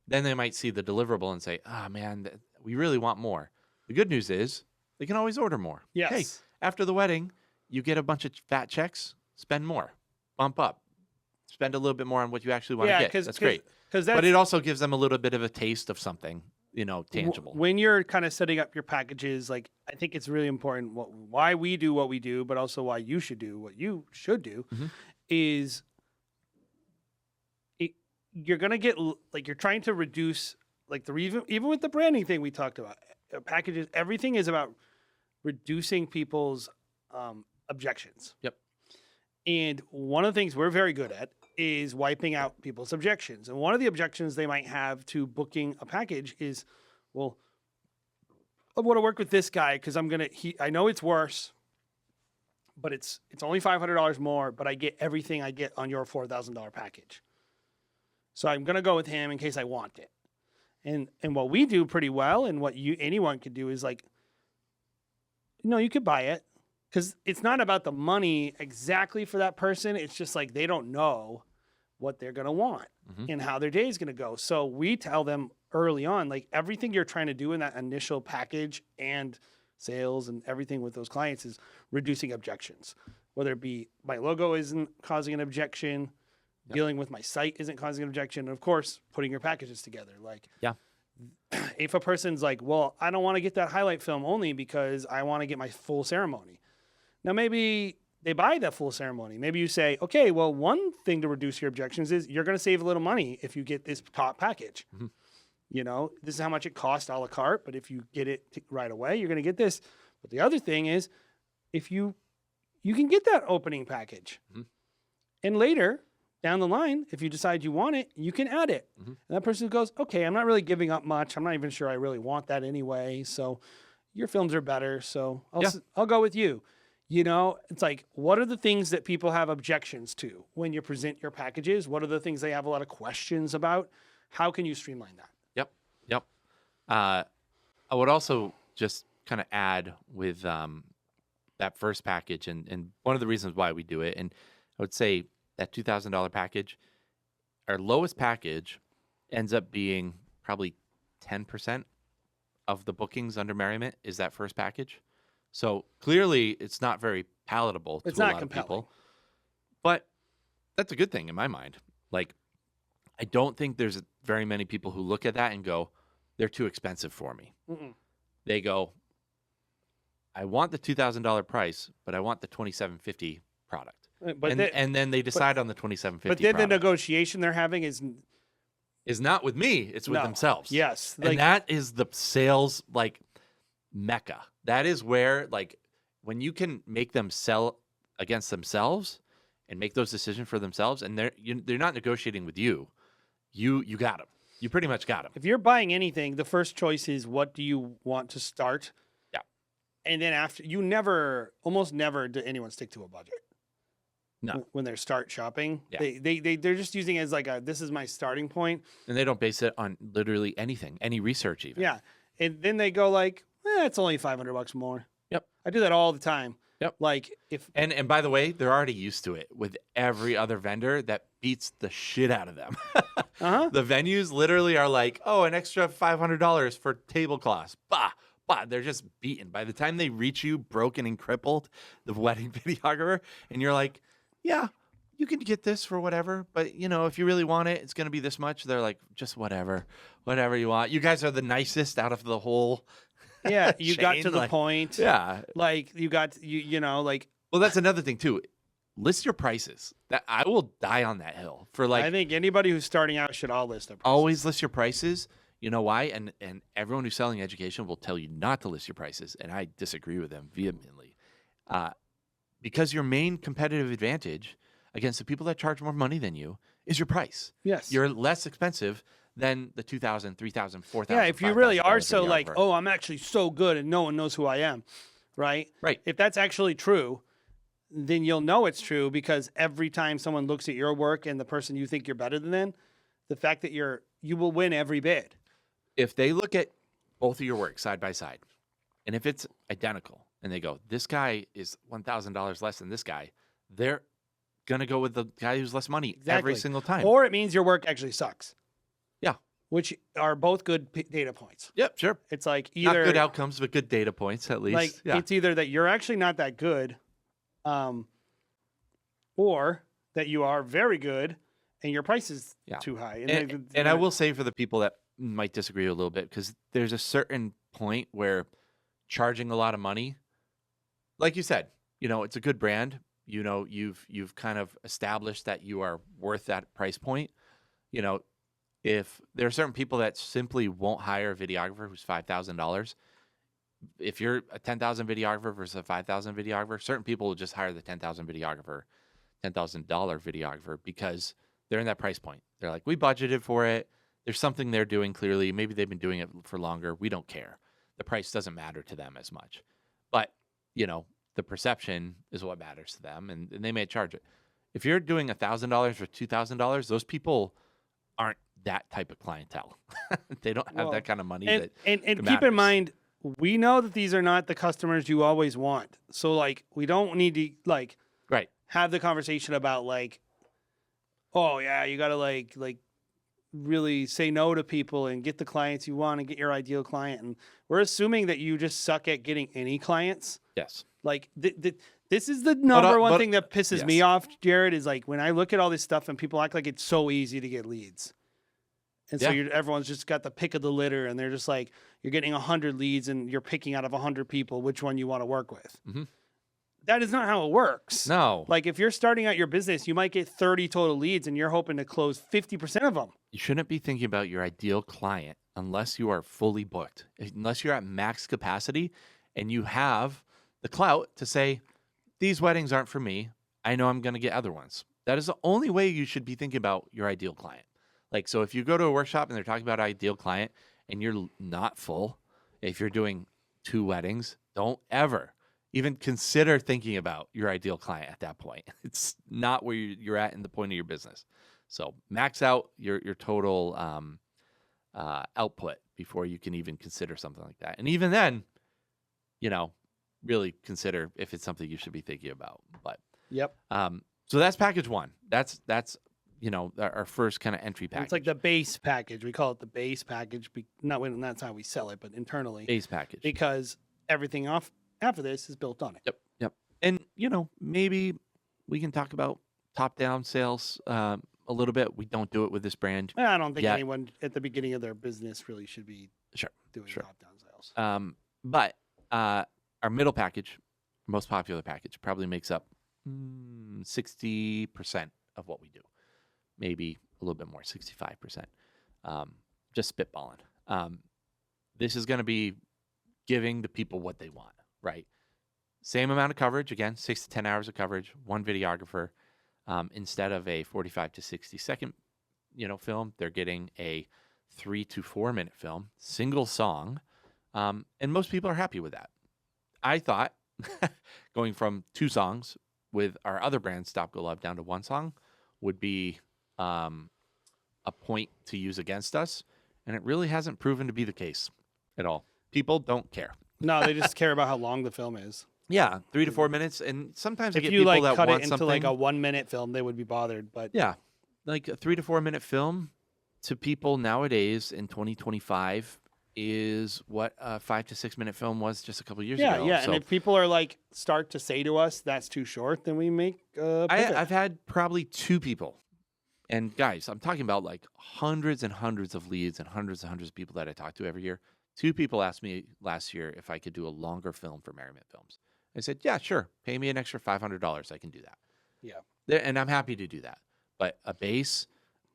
A: Then they might see the deliverable and say, man, we really want more. The good news is they can always order more.
B: Yes.
A: Hey, after the wedding, you get a bunch of fat checks, spend more, bump up, spend a little bit more on what you actually want to get. That's great. But it also gives them a little bit of a taste of something, tangible.
B: When you're kind of setting up your packages, like I think it's really important why we do what we do, but also why you should do what you should do is you're going to get, like, you're trying to reduce, like, even with the branding thing we talked about, packages, everything is about reducing people's objections.
A: Yep.
B: And one of the things we're very good at is wiping out people's objections. And one of the objections they might have to booking a package is, well, I want to work with this guy because I know it's worse, but it's only $500 more, but I get everything I get on your $4,000 package. So I'm going to go with him in case I want it. And what we do pretty well and what anyone could do is like, you could buy it because it's not about the money exactly for that person. It's just like they don't know what they're going to want and how their day is going to go. So we tell them early on, like everything you're trying to do in that initial package and sales and everything with those clients is reducing objections, whether it be my logo isn't causing an objection, dealing with my site isn't causing an objection. And of course, putting your packages together. Like, if a person's like, well, I don't want to get that highlight film only because I want to get my full ceremony. Now, maybe they buy that full ceremony. Maybe you say, okay, well, one thing to reduce your objections is you're going to save a little money if you get this top package. This is how much it costs a la carte, but if you get it right away, you're going to get this. But the other thing is if you can get that opening package and later, down the line, if you decide you want it, you can add it. And that person goes, okay, I'm not really giving up much. I'm not even sure I really want that anyway. So your films are better. So I'll go with you. It's like, what are the things that people have objections to when you present your packages? What are the things they have a lot of questions about? How can you streamline that?
A: Yep. I would also just kind of add with that first package and one of the reasons why we do it. And I would say, that $2,000 package, our lowest package ends up being probably 10% of the bookings under Merriment is that first package. So clearly it's not very palatable to a lot of people. But that's a good thing in my mind. Like, I don't think there's very many people who look at that and go, they're too expensive for me. They go, I want the $2,000 price, but I want the $2,750 product. And then they decide on the $2,750.
B: But then the negotiation they're having is
A: is not with me, it's with
B: No.
A: themselves.
B: Yes.
A: And that is the sales like mecca. That is where like when you can make them sell against themselves and make those decisions for themselves, and they're not negotiating with you. You got them. You pretty much got them.
B: if you're buying anything, the first choice is what do you want to start?
A: Yeah.
B: And then after, almost never do anyone stick to a budget.
A: No.
B: When they start shopping,
A: Yeah.
B: they're just using it as like this is my starting point.
A: And they don't base it on literally anything, any research even.
B: Yeah. And then they go like, it's only $500 more.
A: Yep.
B: I do that all the time.
A: Yep.
B: Like if
A: And by the way, they're already used to it with every other vendor that beats the shit out of them. The venues literally are like, oh, an extra $500 for tablecloths. Bah. They're just beaten. By the time they reach you broken and crippled, the wedding videographer, and you're like, yeah, you can get this for whatever, but you know, if you really want it, it's going to be this much. They're like, just whatever you want. You guys are the nicest out of the whole.
B: Yeah, you got
A: chain,
B: to the
A: like,
B: point.
A: Yeah.
B: Like you got you know like.
A: Well, that's another thing too. List your prices. That I will die on that hill for like.
B: I think anybody who's starting out should all list their prices.
A: Always list your prices. You know why? And everyone who's selling education will tell you not to list your prices, and I disagree with them vehemently. Because your main competitive advantage against the people that charge more money than you is your price.
B: Yes.
A: You're less expensive than the $2,000, $3,000, $4,000.
B: Yeah, if you really are so like,
A: videographer.
B: oh, I'm actually so good and no one knows who I am, right?
A: Right.
B: If that's actually true, then you'll know it's true because every time someone looks at your work and the person you think you're better than, the fact that you will win every bid.
A: If they look at both of your work side by side, and if it's identical, and they go, this guy is $1,000 less than this guy, they're going to go with the guy who's less money every single time.
B: Or it means your work actually sucks.
A: Yeah.
B: Which are both good data points.
A: Yep, sure.
B: It's like either
A: not good outcomes, but good data points at least.
B: Like it's either that you're actually not that good, or that you are very good and your price is too high.
A: And I will say for the people that might disagree a little bit, because there's a certain point where charging a lot of money, like you said, you know, it's a good brand. You know, you've kind of established that you are worth that price point. You know, if there are certain people that simply won't hire a videographer who's $5,000, if you're a 10,000 videographer versus a 5,000 videographer, certain people will just hire the 10,000 videographer, $10,000 videographer, because they're in that price point. They're like, we budgeted for it. There's something they're doing clearly. Maybe they've been doing it for longer. We don't care. The price doesn't matter to them as much. But, you know, the perception is what matters to them, and they may charge it. If you're doing $1,000 or $2,000, those people aren't that type of clientele. They don't have that kind of money.
B: And keep in mind, we know that these are not the customers you always want. So like, we don't need to like have the conversation about like, oh yeah, you got to like really say no to people and get the clients you want and get your ideal client. And we're assuming that you just suck at getting any clients.
A: Yes.
B: Like this is the number one thing that pisses me off, Jared, is like when I look at all this stuff and people act like it's so easy to get leads. And so everyone's just got the pick of the litter, and they're just like, you're getting 100 leads and you're picking out of 100 people which one you want to work with. Mm-hmm. That is not how it works.
A: No.
B: Like if you're starting out your business, you might get 30 total leads and you're hoping to close 50% of them.
A: You shouldn't be thinking about your ideal client unless you are fully booked, unless you're at max capacity and you have the clout to say, these weddings aren't for me. I know I'm going to get other ones. That is the only way you should be thinking about your ideal client. Like, so if you go to a workshop and they're talking about ideal client and you're not full, if you're doing 2 weddings, don't ever even consider thinking about your ideal client at that point. It's not where you're at in the point of your business. So max out your total output before you can even consider something like that. And even then, you know, really consider if it's something you should be thinking about. But so that's package 1. That's you know, our first kind of entry package.
B: It's like the base package. We call it the base package. That's how we sell it, but internally.
A: Base package.
B: Because everything after this is built on it.
A: Yep. And, you know, maybe we can talk about top-down sales a little bit. We don't do it with this brand.
B: I don't think anyone at the beginning of their business really should be doing top-down sales.
A: But our middle package, most popular package, probably makes up 60% of what we do. Maybe a little bit more, 65%. Just spitballing. This is going to be giving the people what they want, right? Same amount of coverage, again, 6 to 10 hours of coverage, one videographer. Instead of a 45 to 60 second, film, they're getting a 3 to 4 minute film, single song. And most people are happy with that. I thought going from 2 songs with our other brand, Stop Go Love, down to 1 song would be a point to use against us. And it really hasn't proven to be the case at all. People don't care.
B: No, they just care about how long the film is.
A: Yeah, 3 to 4 minutes. And sometimes I
B: If
A: get
B: you
A: people
B: like
A: that
B: cut
A: want
B: it into
A: something.
B: like a 1 minute film, they would be bothered. But
A: Yeah, like a 3 to 4 minute film to people nowadays in 2025 is what a 5 to 6 minute film was just a couple years ago.
B: Yeah.
A: So
B: And if people are like start to say to us that's too short, then we make a pivot.
A: I've had probably 2 people, and guys, I'm talking about like hundreds and hundreds of leads and hundreds of people that I talk to every year. 2 people asked me last year if I could do a longer film for Merriment Films. I said, yeah, sure. Pay me an extra $500. I can do that.
B: Yeah.
A: And I'm happy to do that. But a base,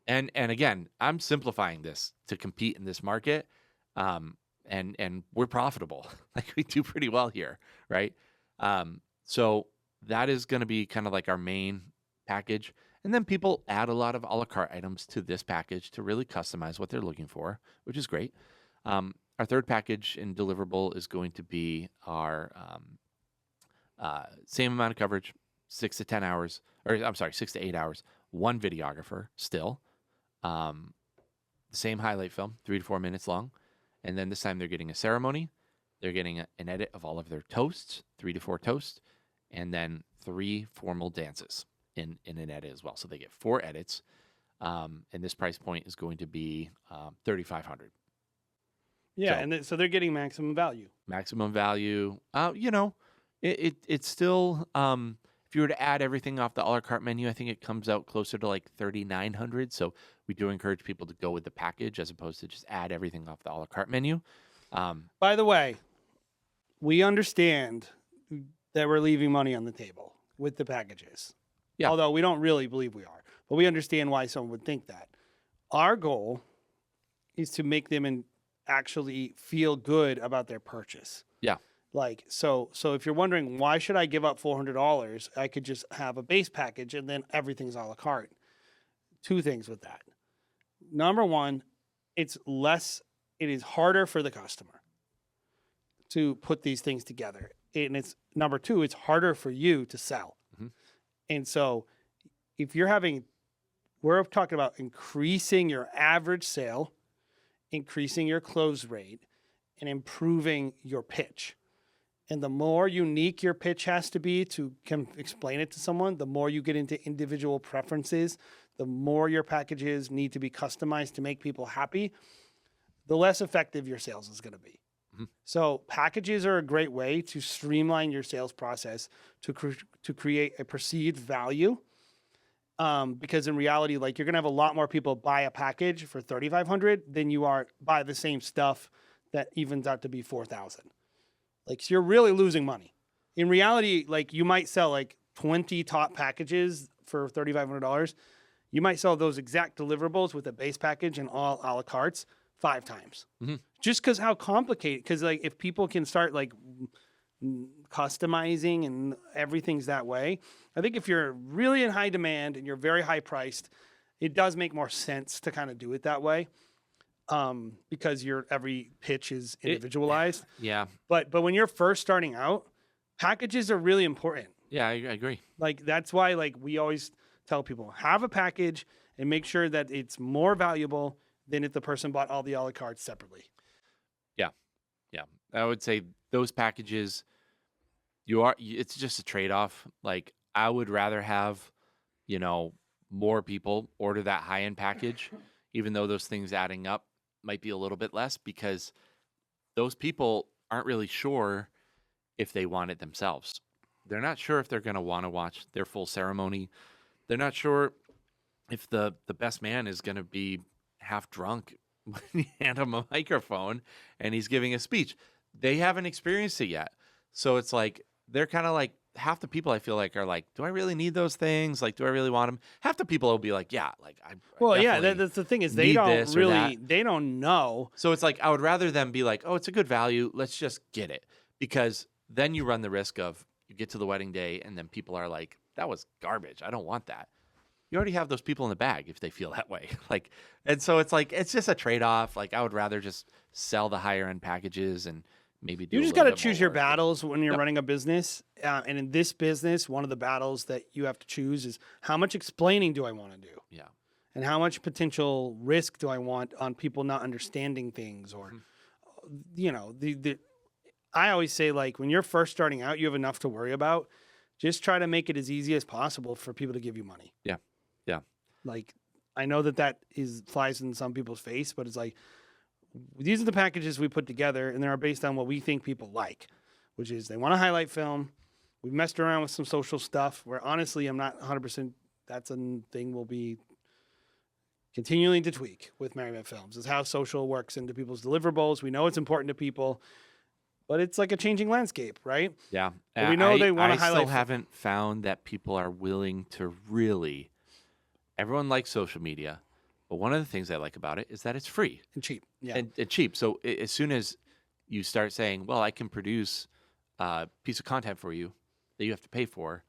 A: and again, I'm simplifying this to compete in this market, and we're profitable. Like we do pretty well here, right? So that is going to be kind of like our main package. And then people add a lot of a la carte items to this package to really customize what they're looking for, which is great. Our third package and deliverable is going to be our same amount of coverage, 6 to 10 hours, or I'm sorry, 6 to 8 hours, 1 videographer still. Same highlight film, 3 to 4 minutes long. And then this time they're getting a ceremony. They're getting an edit of all of their toasts, 3 to 4 toasts, and then 3 formal dances in an edit as well. So they get 4 edits. And this price point is going to be $3,500.
B: Yeah,
A: So-
B: and so they're getting maximum value.
A: Maximum value. It's still if you were to add everything off the a la carte menu, I think it comes out closer to like $3,900. So we do encourage people to go with the package as opposed to just add everything off the a la carte menu.
B: By the way, we understand that we're leaving money on the table with the packages.
A: Yeah.
B: Although we don't really believe we are, but we understand why someone would think that. Our goal is to make them actually feel good about their purchase.
A: Yeah.
B: Like, so if you're wondering why should I give up $400, I could just have a base package and then everything's a la carte. 2 things with that. Number 1, it is harder for the customer to put these things together. And it's number 2, it's harder for you to sell.
A: Mhm.
B: And so if we're talking about increasing your average sale, increasing your close rate, and improving your pitch. And the more unique your pitch has to be to explain it to someone, the more you get into individual preferences, the more your packages need to be customized to make people happy, the less effective your sales is going to be.
A: Mhm.
B: So packages are a great way to streamline your sales process to create a perceived value. Because in reality, like you're going to have a lot more people buy a package for $3,500 than you are buy the same stuff that evens out to be $4,000. Like, so you're really losing money. In reality, like you might sell like 20 top packages for $3,500. You might sell those exact deliverables with a base package and all a la cartes 5 times.
A: Mhm.
B: Just because how complicated, because like if people can start like customizing and everything's that way, I think if you're really in high demand and you're very high priced, it does make more sense to kind of do it that way. Because every pitch is individualized.
A: Yeah.
B: But when you're first starting out, packages are really important.
A: Yeah, I agree.
B: Like that's why like we always tell people have a package and make sure that it's more valuable than if the person bought all the a la carte separately.
A: Yeah. I would say those packages, it's just a trade-off. Like I would rather have, more people order that high-end package, even though those things adding up might be a little bit less, because those people aren't really sure if they want it themselves. They're not sure if they're going to want to watch their full ceremony. They're not sure if the best man is going to be half drunk when you hand him a microphone and he's giving a speech. They haven't experienced it yet. So it's like, they're kind of like half the people I feel like are like, do I really need those things? Like, do I really want them? Half the people will be like, yeah, like I
B: Well, yeah,
A: definitely
B: that's the thing is they
A: need
B: don't
A: this or that.
B: really, they don't know.
A: So it's like I would rather them be like, oh, it's a good value. Let's just get it, because then you run the risk of you get to the wedding day and then people are like, that was garbage. I don't want that. You already have those people in the bag if they feel that way. Like, and so it's like it's just a trade off. Like I would rather just sell the higher end packages and maybe do.
B: You
A: a
B: just
A: little
B: got to
A: bit
B: choose
A: more
B: your
A: work.
B: battles when you're
A: Yep.
B: running a business. And in this business, one of the battles that you have to choose is how much explaining do I want to do?
A: Yeah.
B: And how much potential risk do I want on people not understanding things? Or, you know, I always say, like, when you're first starting out, you have enough to worry about. Just try to make it as easy as possible for people to give you money.
A: Yeah. Yeah.
B: Like, I know that flies in some people's face, but it's like, these are the packages we put together, and they are based on what we think people like, which is they want to highlight film. We've messed around with some social stuff where honestly, I'm not 100%. That's a thing we'll be continuing to tweak with Merriment Films, is how social works into people's deliverables. We know it's important to people, but it's like a changing landscape, right?
A: Yeah.
B: But we know they wanna
A: I
B: highlight
A: still
B: f-
A: haven't found that people are willing to really. Everyone likes social media, but one of the things I like about it is that it's free
B: And cheap. Yeah.
A: and cheap. So as soon as you start saying, well, I can produce a piece of content for you that you have to pay for,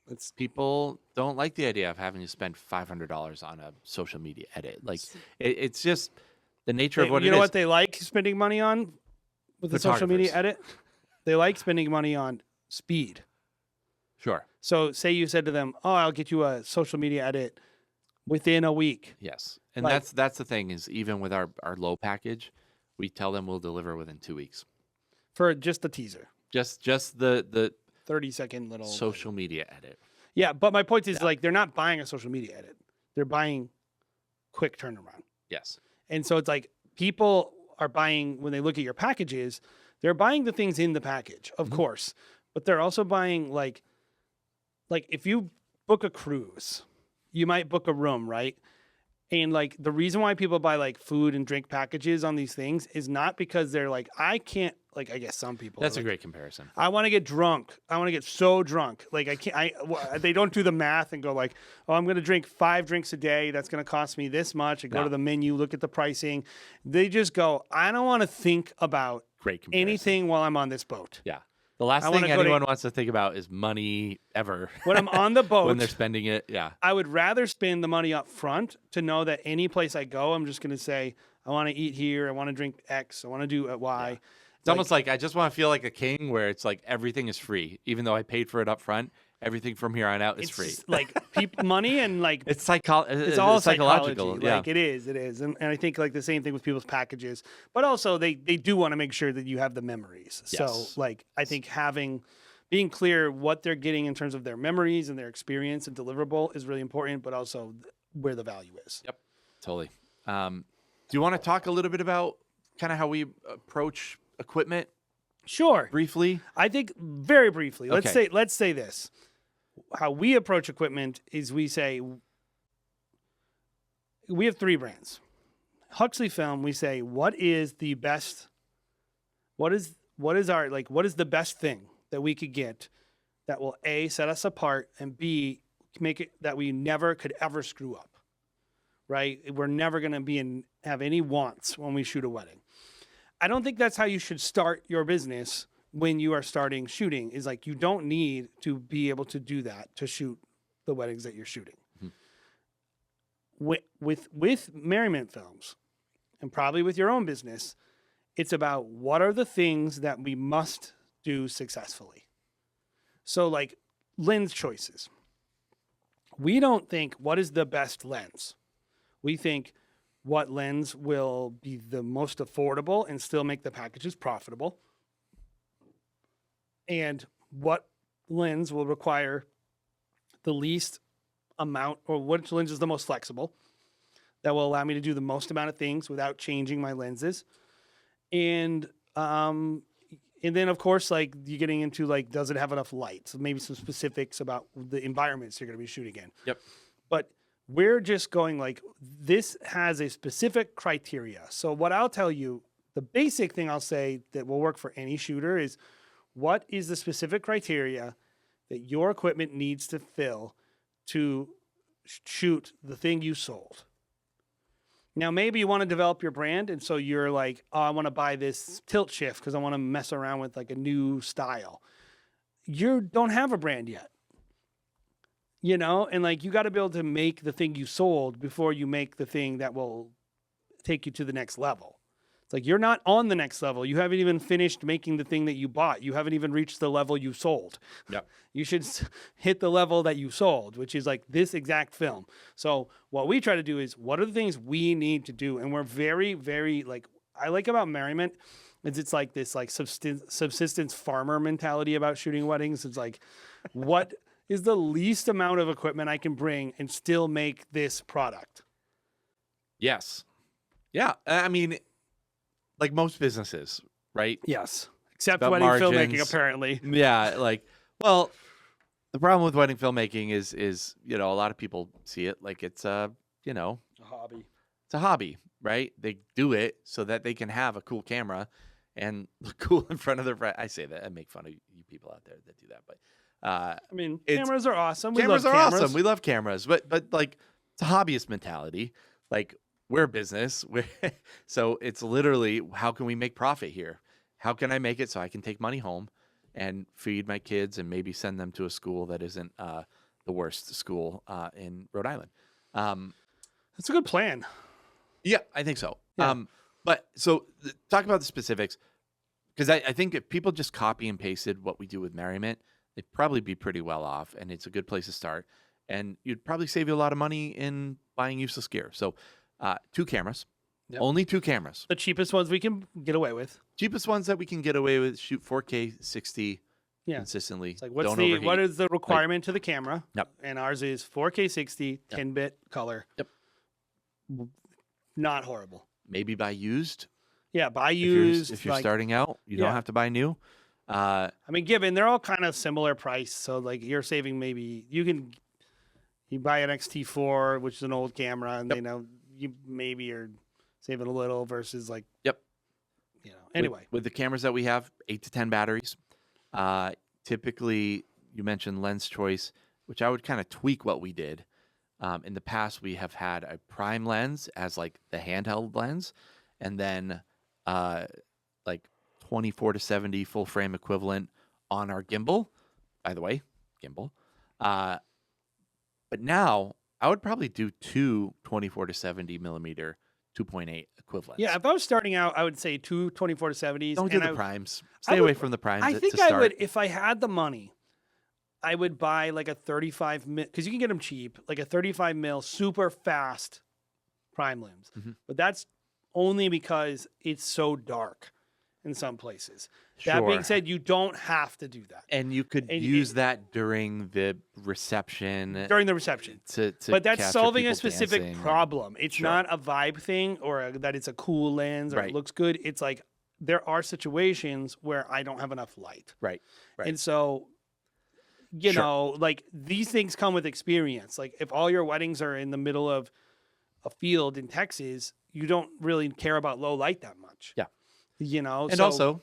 B: It's
A: people don't like the idea of having to spend $500 on a social media edit. Like it's just the nature of what
B: you
A: it
B: know
A: is.
B: what they like spending money on with the social media
A: Photographers.
B: edit? They like spending money on speed.
A: Sure.
B: So say you said to them, "Oh, I'll get you a social media edit within a week."
A: Yes. And
B: Like-
A: that's the thing is even with our low package, we tell them we'll deliver within 2 weeks.
B: For just the teaser,
A: Just the
B: 30-second little
A: social media edit.
B: Yeah, but my point is like they're not buying a social media edit; they're buying quick turnaround.
A: Yes.
B: And so it's like people are buying when they look at your packages, they're buying the things in the package, of course, but they're also buying like if you book a cruise, you might book a room, right? And like the reason why people buy like food and drink packages on these things is not because they're like, I can't, like, I guess some people
A: That's
B: are
A: a
B: like,
A: great comparison.
B: I want to get drunk. I want to get so drunk. Like I can't, they don't do the math and go like, oh, I'm going to drink 5 drinks a day. That's going to cost me this much. And go
A: No.
B: to the menu, look at the pricing. They just go, I don't want to think about
A: Great comparison.
B: anything while I'm on this boat.
A: Yeah. The last
B: I wanna
A: thing
B: go to-
A: anyone wants to think about is money ever.
B: When I'm on the boat,
A: when they're spending it. Yeah.
B: I would rather spend the money up front to know that any place I go, I'm just going to say, I want to eat here. I want to drink X. I want to do Y.
A: It's almost like I just want to feel like a king where it's like everything is free. Even though I paid for it up front, everything from here on out is
B: It's
A: free.
B: just like money and like
A: It's
B: it's all
A: psychological.
B: psychology.
A: Yeah.
B: Like it is, and I think like the same thing with people's packages, but also they do want to make sure that you have the memories.
A: Yes.
B: So like I think being clear what they're getting in terms of their memories and their experience and deliverable is really important, but also where the value is.
A: Yep. Totally. Do you want to talk a little bit about kind of how we approach equipment
B: Sure.
A: briefly?
B: I think very briefly. Let's
A: Okay.
B: say this. How we approach equipment is we say we have 3 brands. Huxley Film, we say what is the best what is the best thing that we could get that will A, set us apart, and B, make it that we never could ever screw up. Right? We're never going to have any wants when we shoot a wedding. I don't think that's how you should start your business when you are starting shooting. Is like you don't need to be able to do that to shoot the weddings that you're shooting. With Merriment Films, and probably with your own business, it's about what are the things that we must do successfully. So like lens choices. We don't think what is the best lens. We think what lens will be the most affordable and still make the packages profitable, and what lens will require the least amount, or which lens is the most flexible that will allow me to do the most amount of things without changing my lenses. And then of course, like you're getting into like, does it have enough light? So maybe some specifics about the environments you're going to be shooting in.
A: Yep.
B: But we're just going like, this has a specific criteria. So what I'll tell you, the basic thing I'll say that will work for any shooter is what is the specific criteria that your equipment needs to fill to shoot the thing you sold. Now, maybe you want to develop your brand, and so you're like, oh, I want to buy this tilt shift because I want to mess around with like a new style. You don't have a brand yet, and like you got to be able to make the thing you sold before you make the thing that will take you to the next level. It's like you're not on the next level. You haven't even finished making the thing that you bought. You haven't even reached the level you sold.
A: Yep.
B: You should hit the level that you sold, which is like this exact film. So what we try to do is, what are the things we need to do? And we're very, very like, I like about Merriment is it's like this like subsistence farmer mentality about shooting weddings. It's like, what is the least amount of equipment I can bring and still make this product?
A: Yes. Yeah. I mean, like most businesses, right?
B: Yes. Except
A: About
B: wedding
A: margins.
B: filmmaking, apparently.
A: Yeah. Like, well, the problem with wedding filmmaking is, a lot of people see it like it's
B: A hobby.
A: it's a hobby, right? They do it so that they can have a cool camera and look cool in front of their friend. I say that, I make fun of you people out there that do that, but
B: I mean,
A: it's-
B: cameras are awesome.
A: cameras
B: love
A: are
B: cameras.
A: awesome. We love cameras, but like it's a hobbyist mentality. Like we're a business, so it's literally how can we make profit here? How can I make it so I can take money home and feed my kids and maybe send them to a school that isn't the worst school in Rhode Island?
B: That's a good plan.
A: Yeah, I think so.
B: Yeah.
A: But so talk about the specifics, because I think if people just copy and pasted what we do with Merriment, they'd probably be pretty well off, and it's a good place to start. And you'd probably save you a lot of money in buying useless gear. So 2 cameras,
B: Yep.
A: only 2 cameras.
B: The cheapest ones we can get away with.
A: Cheapest ones that we can get away with, shoot 4K 60
B: Yeah.
A: consistently.
B: It's like,
A: Don't overheat.
B: what is the requirement to the camera?
A: Yep.
B: And ours is 4K 60, 10-bit color.
A: Yep.
B: Not horrible.
A: Maybe buy used.
B: Yeah, buy
A: If you're,
B: used.
A: if you're
B: like,
A: starting out, you
B: Yeah.
A: don't have to buy new.
B: I mean, given they're all kind of similar price, so like you're saving maybe you buy an XT4, which is an old camera, and you maybe are saving a little versus like
A: Yep.
B: Anyway,
A: with the cameras that we have, 8 to 10 batteries. Typically, you mentioned lens choice, which I would kind of tweak what we did. In the past, we have had a prime lens as like the handheld lens, and then like 24 to 70 full frame equivalent on our gimbal. By the way, gimbal. But now I would probably do 2 24 to 70 millimeter 2.8 equivalents.
B: yeah. If I was starting out, I would say 2 24 to 70s.
A: Don't do
B: and
A: the
B: I-
A: primes.
B: I
A: Stay away
B: would-
A: from the primes.
B: I
A: to
B: think
A: start.
B: I would, if I had the money, I would buy like a 35 mil, because you can get them cheap, like a 35 mil super fast prime lens.
A: Mhm.
B: But that's only because it's so dark in some places. That being
A: Sure.
B: said, you don't have to do that
A: And you could
B: And
A: use that during the reception
B: during the reception.
A: to
B: But that's
A: capture
B: solving a
A: people
B: specific
A: dancing.
B: problem. It's
A: Sure.
B: not a vibe thing or that it's a cool lens or
A: Right.
B: it looks good. It's like there are situations where I don't have enough light.
A: Right. Right.
B: And so, you
A: Sure.
B: know, like these things come with experience. Like if all your weddings are in the middle of a field in Texas, you don't really care about low light that much.
A: Yeah.
B: And
A: And also,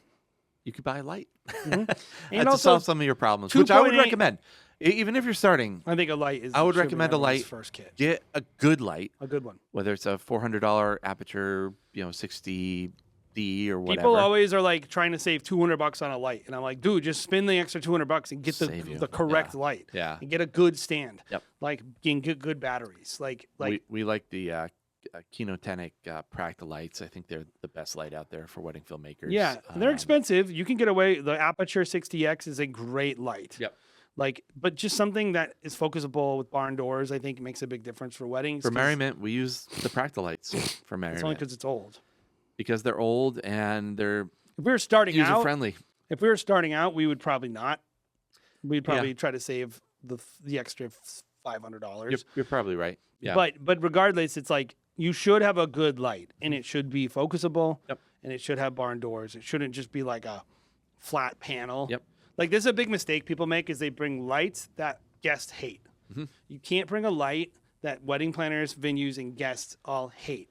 A: you could buy a light
B: and
A: to
B: also,
A: solve some of your problems, which I would
B: 2.8
A: recommend. Even if you're starting,
B: I think a light is.
A: I would
B: should be
A: recommend a
B: everyone's
A: light.
B: first kit.
A: Get a good light,
B: A good one.
A: whether it's a $400 aperture, 60D or whatever.
B: People always are like trying to save $200 on a light, and I'm like, dude, just spend the extra $200 and get
A: Save you.
B: the correct
A: Yeah.
B: light.
A: Yeah.
B: And get a good stand.
A: Yep.
B: Like and get good batteries. Like
A: we like the Kinotenic Practilights. I think they're the best light out there for wedding filmmakers.
B: yeah, they're expensive. You can get away. The Aperture 60X is a great light.
A: Yep.
B: Like, but just something that is focusable with barn doors, I think makes a big difference for weddings.
A: For
B: 'cause
A: Merriment, we use the Practilights for
B: it's only
A: Merriment
B: because it's old.
A: because they're old and they're
B: If we were starting
A: user
B: out,
A: friendly.
B: we would probably not. We'd probably try to save the extra $500.
A: You're probably right. Yeah.
B: But regardless, it's like you should have a good light, and it should be focusable.
A: Yep.
B: And it should have barn doors. It shouldn't just be like a flat panel.
A: Yep.
B: Like this is a big mistake people make is they bring lights that guests hate.
A: Mhm.
B: You can't bring a light that wedding planners, venues, and guests all hate.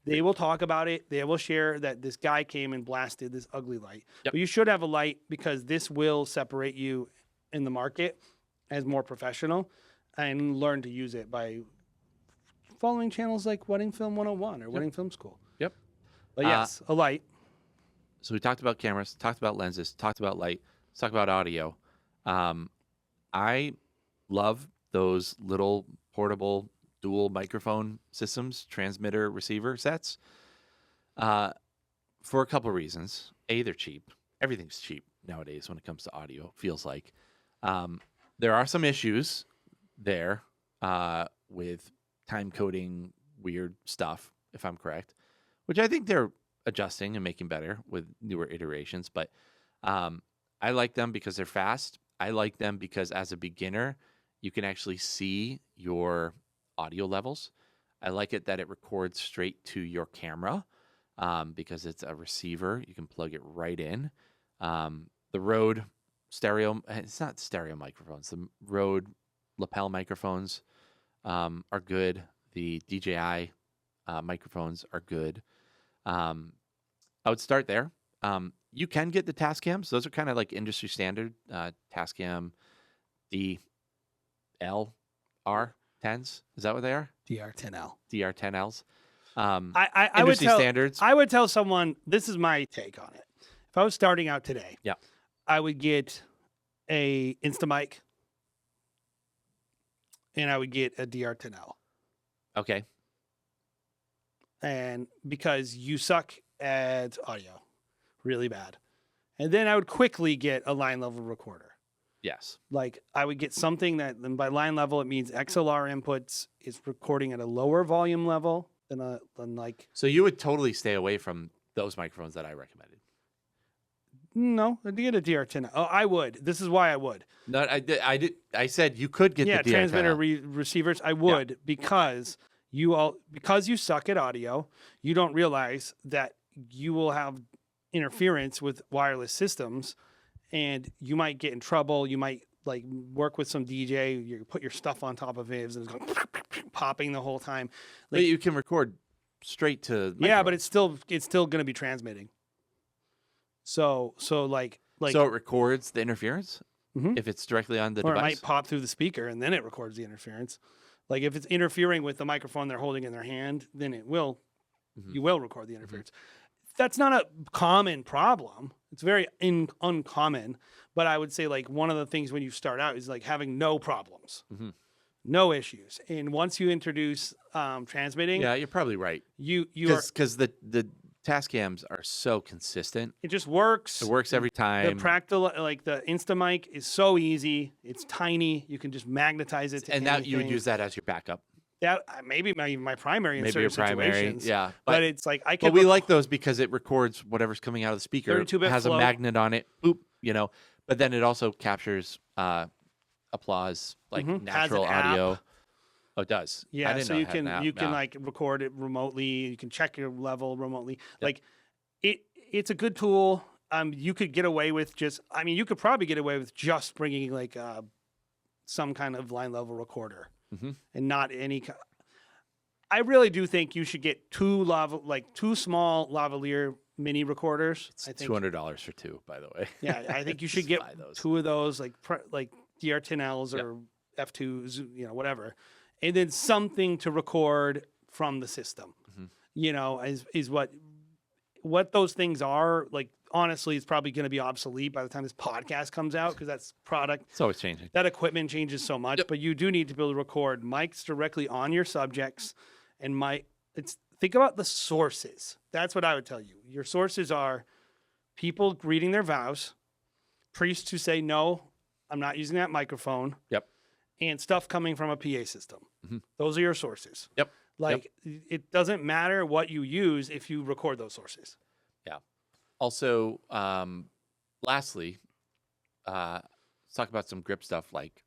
B: They will talk about it. They will share that this guy came and blasted this ugly light.
A: Yep.
B: But you should have a light because this will separate you in the market as more professional and learn to use it by following channels like Wedding Film 101 or Wedding Film School.
A: Yep.
B: But yes, a light.
A: So we talked about cameras, talked about lenses, talked about light, let's talk about audio. I love those little portable dual microphone systems, transmitter receiver sets, for a couple of reasons. A, they're cheap. Everything's cheap nowadays when it comes to audio, feels like. There are some issues there with time coding weird stuff, if I'm correct, which I think they're adjusting and making better with newer iterations. But I like them because they're fast. I like them because as a beginner, you can actually see your audio levels. I like it that it records straight to your camera because it's a receiver. You can plug it right in. The Rode stereo, it's not stereo microphones. The Rode lapel microphones are good. The DJI microphones are good. I would start there. You can get the Tascams. Those are kind of like industry standard. Tascam DR10s. Is that what they are?
B: DR10L.
A: DR10Ls.
B: I would
A: Industry
B: tell
A: standards.
B: I would tell someone, this is my take on it. If I was starting out today,
A: Yeah.
B: I would get a Instamic and I would get a DR10L.
A: Okay.
B: And because you suck at audio really bad. And then I would quickly get a line level recorder.
A: Yes.
B: Like I would get something that, and by line level, it means XLR inputs is recording at a lower volume level than like.
A: So you would totally stay away from those microphones that I recommended.
B: No, I'd get a DR10. Oh, I would. This is why I would.
A: No, I did. I said you could get the DR10.
B: Transmitter receivers. I would because you suck at audio. You don't realize that you will have interference with wireless systems, and you might get in trouble. You might like work with some DJ. You put your stuff on top of it, and it's going popping the whole time.
A: But you can record straight to.
B: Yeah, but it's still going to be transmitting. So it
A: records the interference if it's directly on the
B: or
A: device.
B: It might pop through the speaker and then it records the interference. Like if it's interfering with the microphone they're holding in their hand, then it will. You will record the interference. That's not a common problem. It's very uncommon. But I would say like one of the things when you start out is like having no problems, no issues. And once you introduce transmitting,
A: yeah, you're probably right. Because the Tascams are so consistent.
B: It just works.
A: It works every time.
B: The practical, like the Instamic, is so easy. It's tiny. You can just magnetize it to
A: and
B: anything.
A: now you would use that as your backup.
B: That maybe my primary in
A: Maybe
B: certain
A: your primary,
B: situations.
A: yeah.
B: But it's like I can.
A: But we like those because it records whatever's coming out of the speaker.
B: 32-bit
A: has
B: float.
A: a magnet on it. Boop, But then it also captures applause, like natural audio. Oh, it does.
B: Yeah, so you can like record it remotely. You can check your level remotely. Yep. Like it's a good tool. You could get away with you could probably get away with just bringing like some kind of line level recorder and not any. I really do think you should get two small lavalier mini recorders.
A: It's $200 for two, by the way.
B: Yeah, I think you should get two of those, like DR10Ls or F2s, whatever. And then something to record from the system, is what those things are. Like, honestly, it's probably going to be obsolete by the time this podcast comes out because that's product.
A: It's always changing.
B: That equipment changes so much, but you do need to be able to record mics directly on your subjects. And think about the sources. That's what I would tell you. Your sources are people reading their vows, priests who say, no, I'm not using that microphone.
A: Yep.
B: And stuff coming from a PA system. Those are your sources.
A: Yep.
B: It doesn't matter what you use if you record those sources.
A: Yeah. Also, lastly, let's talk about some grip stuff like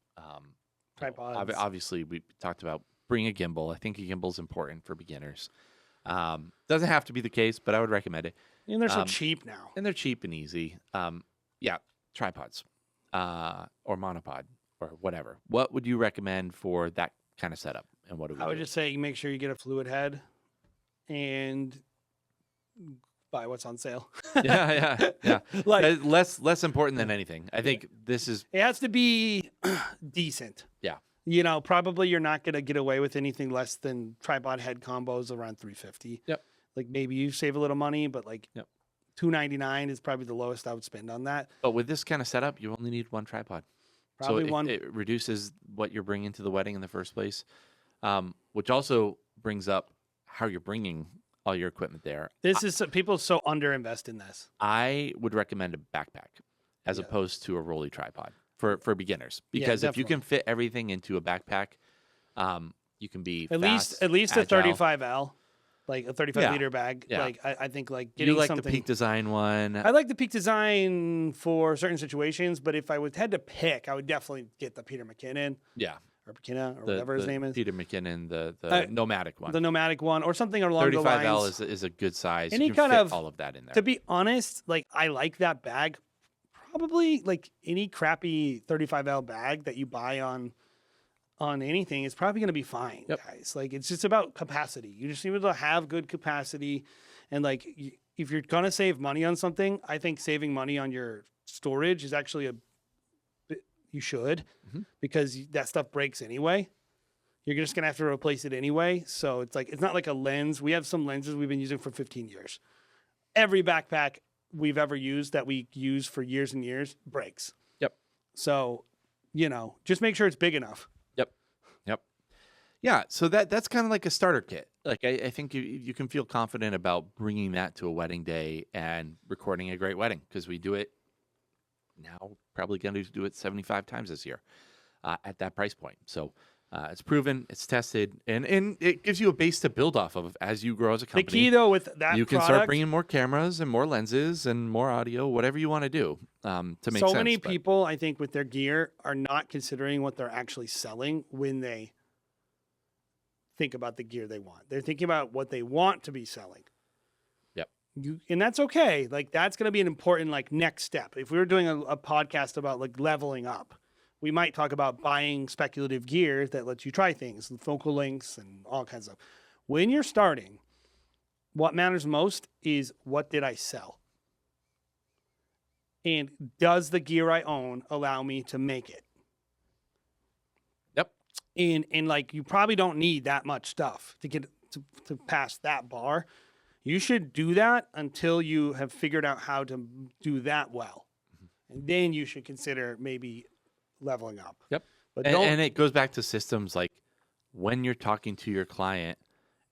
B: tripods.
A: Obviously, we talked about bring a gimbal. I think a gimbal is important for beginners. Doesn't have to be the case, but I would recommend it.
B: And they're so cheap now.
A: And they're cheap and easy. Tripods or monopod. Or whatever. What would you recommend for that kind of setup? And what do we
B: I would just say make sure you get a fluid head and buy what's on sale.
A: Yeah.
B: Like
A: Less important than anything. I think this is
B: it has to be decent.
A: yeah.
B: You know, probably you're not going to get away with anything less than tripod head combos around 350.
A: Yep.
B: Like maybe you save a little money, but like
A: Yep.
B: $299 is probably the lowest I would spend on that.
A: But with this kind of setup, you only need one tripod.
B: Probably
A: so
B: one.
A: It reduces what you're bringing to the wedding in the first place, which also brings up how you're bringing all your equipment there.
B: This is people so underinvest in this.
A: I would recommend a backpack as
B: Yeah.
A: opposed to a rolly tripod for beginners, because if you
B: definitely.
A: can fit everything into a backpack, you can be
B: At
A: fast,
B: least a
A: agile.
B: 35L, like a 35
A: Yeah.
B: liter bag.
A: Yeah.
B: Like I think like
A: You
B: getting
A: like
B: something.
A: the Peak Design one.
B: I like the Peak Design for certain situations, but if I had to pick, I would definitely get the Peter McKinnon
A: Yeah,
B: or McKenna or
A: the,
B: whatever his
A: the
B: name is.
A: Peter McKinnon, the
B: Uh,
A: nomadic one.
B: The nomadic one or something along the
A: 35L
B: lines.
A: is a good size.
B: Any
A: You can
B: kind
A: fit
B: of-
A: all of that in there.
B: To be honest, like I like that bag. Probably like any crappy 35L bag that you buy on anything is probably going to be fine,
A: Yep.
B: guys. Like it's just about capacity. You just need to have good capacity, and like if you're going to save money on something, I think saving money on your storage is actually you should,
A: Mhm.
B: because that stuff breaks anyway. You're just going to have to replace it anyway. So it's like, it's not like a lens. We have some lenses we've been using for 15 years. Every backpack we've ever used that we use for years and years breaks.
A: Yep.
B: So, just make sure it's big enough.
A: Yep. Yeah. So that's kind of like a starter kit. Like I think you can feel confident about bringing that to a wedding day and recording a great wedding, because we do it now, probably going to do it 75 times this year at that price point. So it's proven, it's tested, and it gives you a base to build off of as you grow as a
B: The
A: company.
B: key though with that
A: You can
B: product,
A: start bringing more cameras and more lenses and more audio, whatever you want to do to make sense.
B: so many
A: but-
B: people, I think, with their gear are not considering what they're actually selling when they think about the gear they want. They're thinking about what they want to be selling.
A: Yep.
B: And that's okay. Like that's going to be an important like next step. If we were doing a podcast about like leveling up, we might talk about buying speculative gear that lets you try things, focal lengths and all kinds of stuff. When you're starting, what matters most is what did I sell? And does the gear I own allow me to make it?
A: Yep.
B: And like you probably don't need that much stuff to get to pass that bar. You should do that until you have figured out how to do that well. And then you should consider maybe leveling up.
A: Yep.
B: But
A: And it goes back to systems like when you're talking to your client,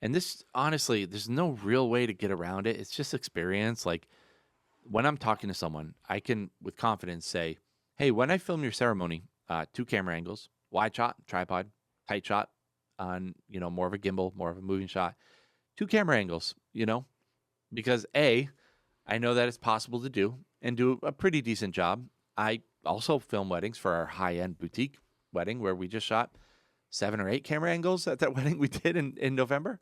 A: and this honestly, there's no real way to get around it. It's just experience. Like when I'm talking to someone, I can with confidence say, hey, when I film your ceremony, 2 camera angles, wide shot, tripod, tight shot on, more of a gimbal, more of a moving shot, 2 camera angles, because I know that it's possible to do and do a pretty decent job. I also film weddings for our high-end boutique wedding where we just shot 7 or 8 camera angles at that wedding we did in November.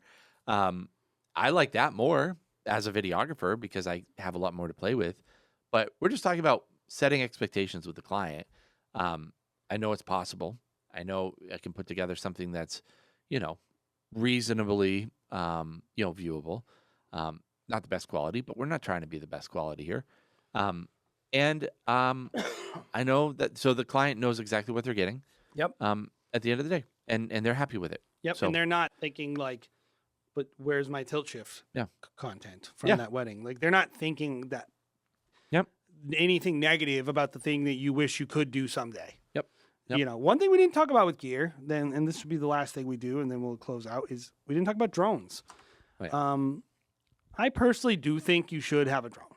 A: I like that more as a videographer because I have a lot more to play with. But we're just talking about setting expectations with the client. I know it's possible. I know I can put together something that's, reasonably, viewable. Not the best quality, but we're not trying to be the best quality here. I know that, so the client knows exactly what they're getting.
B: Yep.
A: At the end of the day, and they're happy with it.
B: Yep.
A: So,
B: And they're not thinking like, but where's my tilt shift content from
A: Yeah.
B: that wedding? Like they're not thinking that
A: Yep.
B: anything negative about the thing that you wish you could do someday.
A: Yep. Yep.
B: One thing we didn't talk about with gear, then, and this should be the last thing we do, and then we'll close out, is we didn't talk about drones.
A: Oh, yeah.
B: I personally do think you should have a drone.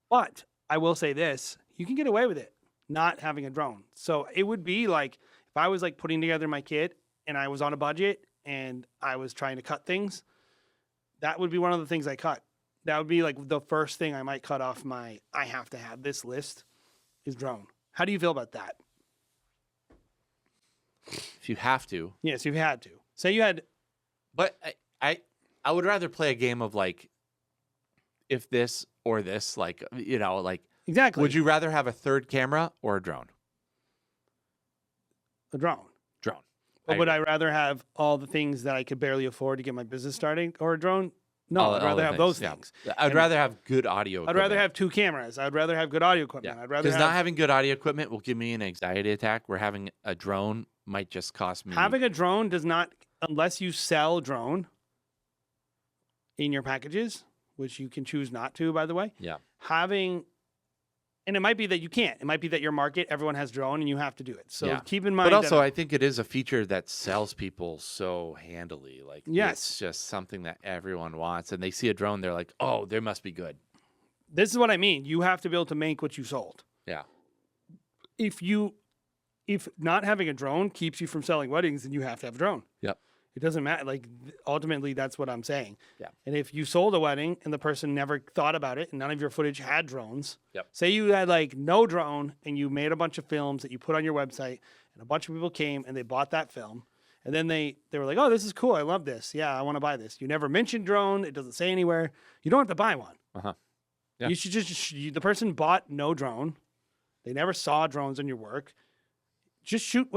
B: But I will say this, you can get away with it not having a drone. So it would be like if I was like putting together my kit and I was on a budget and I was trying to cut things, that would be one of the things I cut. That would be like the first thing I might cut off my I have to have this list is drone. How do you feel about that?
A: if you have to,
B: Yes, you've had to. Say you had
A: but I would rather play a game of like, if this or this, like, like,
B: exactly
A: would you rather have a third camera or a drone?
B: a drone.
A: Drone.
B: But would
A: agree.
B: I rather have all the things that I could barely afford to get my business starting or a drone? No, I'd rather have those things.
A: I'd rather have good audio
B: I'd
A: equipment.
B: rather have 2 cameras. I'd rather have good audio equipment.
A: Yeah,
B: I'd rather
A: because
B: have
A: not having good audio equipment will give me an anxiety attack, where having a drone might just cost me.
B: having a drone does not, unless you sell drone in your packages, which you can choose not to, by the way.
A: Yeah.
B: And it might be that you can't. It might be that your market, everyone has drone and you have to do it. So
A: Yeah.
B: keep in mind.
A: But also,
B: that,
A: I think it is a feature that sells people so handily. Like,
B: Yes.
A: it's just something that everyone wants. And they see a drone, they're like, oh, they must be good.
B: this is what I mean. You have to be able to make what you sold.
A: Yeah.
B: If not having a drone keeps you from selling weddings, then you have to have a drone.
A: Yep.
B: It doesn't matter. Like, ultimately, that's what I'm saying.
A: Yeah.
B: And if you sold a wedding and the person never thought about it and none of your footage had drones,
A: Yep.
B: say you had like no drone and you made a bunch of films that you put on your website and a bunch of people came and they bought that film and then they were like, oh, this is cool. I love this. Yeah, I want to buy this. You never mentioned drone. It doesn't say anywhere. You don't have to buy one.
A: Uh-huh. Yeah.
B: You should the person bought no drone. They never saw drones in your work. Just shoot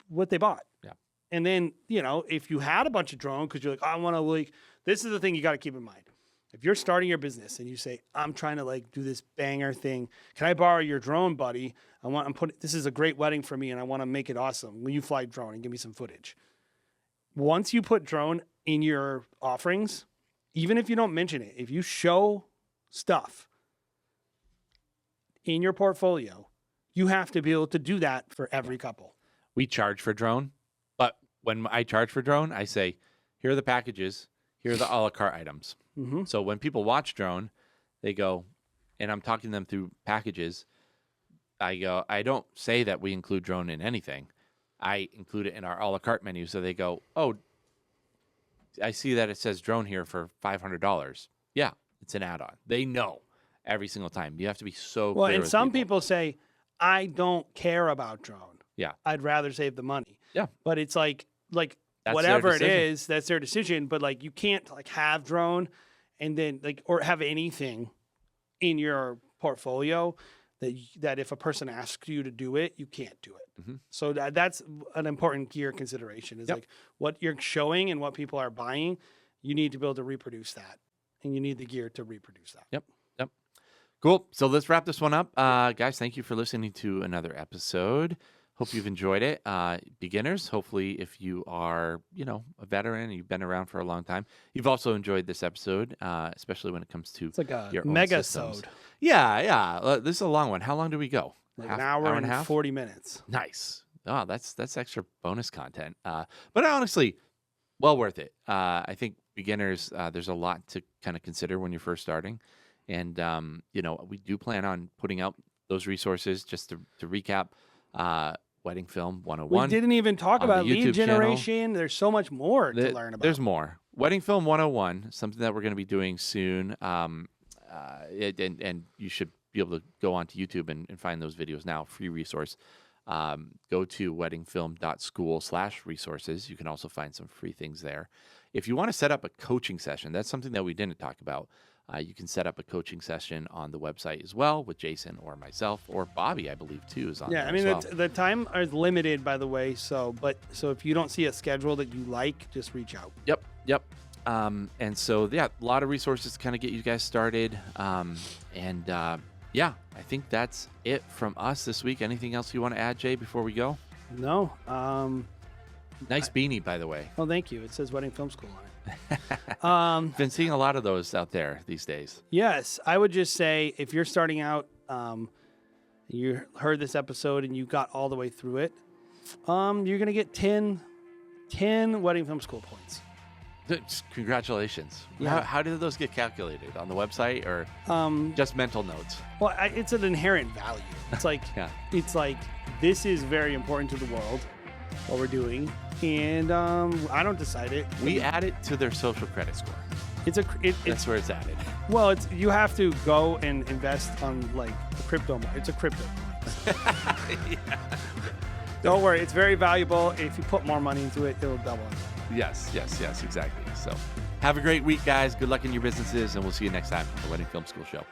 B: what they bought.
A: Yeah.
B: And then, if you had a bunch of drone, because you're like, I want to this is the thing you got to keep in mind. If you're starting your business and you say, I'm trying to do this banger thing, can I borrow your drone, buddy? This is a great wedding for me and I want to make it awesome. Will you fly drone and give me some footage? Once you put drone in your offerings, even if you don't mention it, if you show stuff in your portfolio, you have to be able to do that for every couple.
A: We charge for drone, but when I charge for drone, I say, here are the packages, here are the a la carte items.
B: Mm-hmm.
A: So when people watch drone, they go, and I'm talking them through packages, I go, I don't say that we include drone in anything. I include it in our a la carte menu. So they go, oh, I see that it says drone here for $500. Yeah, it's an add-on. They know every single time. You have to be so
B: well,
A: clear
B: and
A: with
B: some people say, I don't care about drone.
A: Yeah.
B: I'd rather save the money.
A: Yeah.
B: But it's like
A: That's
B: whatever
A: their
B: it
A: decision.
B: is, that's their decision. But you can't have drone and then or have anything in your portfolio that if a person asks you to do it, you can't do it.
A: Mhm.
B: So that's an important gear consideration is
A: Yep.
B: what you're showing and what people are buying. You need to be able to reproduce that, and you need the gear to reproduce that.
A: Yep. Cool. So let's wrap this one up. Guys, thank you for listening to another episode. Hope you've enjoyed it. Beginners, hopefully, if you are, a veteran and you've been around for a long time, you've also enjoyed this episode, especially when it comes to
B: It's like a
A: your own
B: mega-sode.
A: systems. Yeah. This is a long one. How long do we go?
B: An hour and
A: a half?
B: 40 minutes.
A: Nice. Oh, that's extra bonus content. But honestly, well worth it. I think beginners, there's a lot to kind of consider when you're first starting. And, we do plan on putting out those resources just to recap. Wedding Film 101.
B: We didn't even talk
A: on the
B: about lead
A: YouTube channel.
B: generation. There's so much more to learn about.
A: There's more. Wedding Film 101, something that we're going to be doing soon. And you should be able to go onto YouTube and find those videos now, free resource. Go to weddingfilm.school/resources. You can also find some free things there. If you want to set up a coaching session, that's something that we didn't talk about. You can set up a coaching session on the website as well with Jason or myself or Bobby, I believe, too, is on there as well.
B: the time is limited, by the way. So if you don't see a schedule that you like, just reach out.
A: Yep. And so, a lot of resources to kind of get you guys started. I think that's it from us this week. Anything else you want to add, Jay, before we go?
B: No.
A: Nice beanie, by the way.
B: Well, thank you. It says Wedding Film School on it.
A: Been seeing a lot of those out there these days.
B: Yes, I would just say if you're starting out, you heard this episode and you got all the way through it, you're gonna get 10 Wedding Film School points.
A: Congratulations.
B: Yeah.
A: How did those get calculated? On the website or just mental notes?
B: Well, it's an inherent value. It's like
A: Yeah.
B: it's like this is very important to the world, what we're doing, and I don't decide it.
A: We add it to their social credit score.
B: It's
A: That's where it's added.
B: well, you have to go and invest on a crypto. It's a crypto. Don't worry, it's very valuable. If you put more money into it, it'll double.
A: Yes, exactly. So have a great week, guys. Good luck in your businesses, and we'll see you next time on the Wedding Film School Show.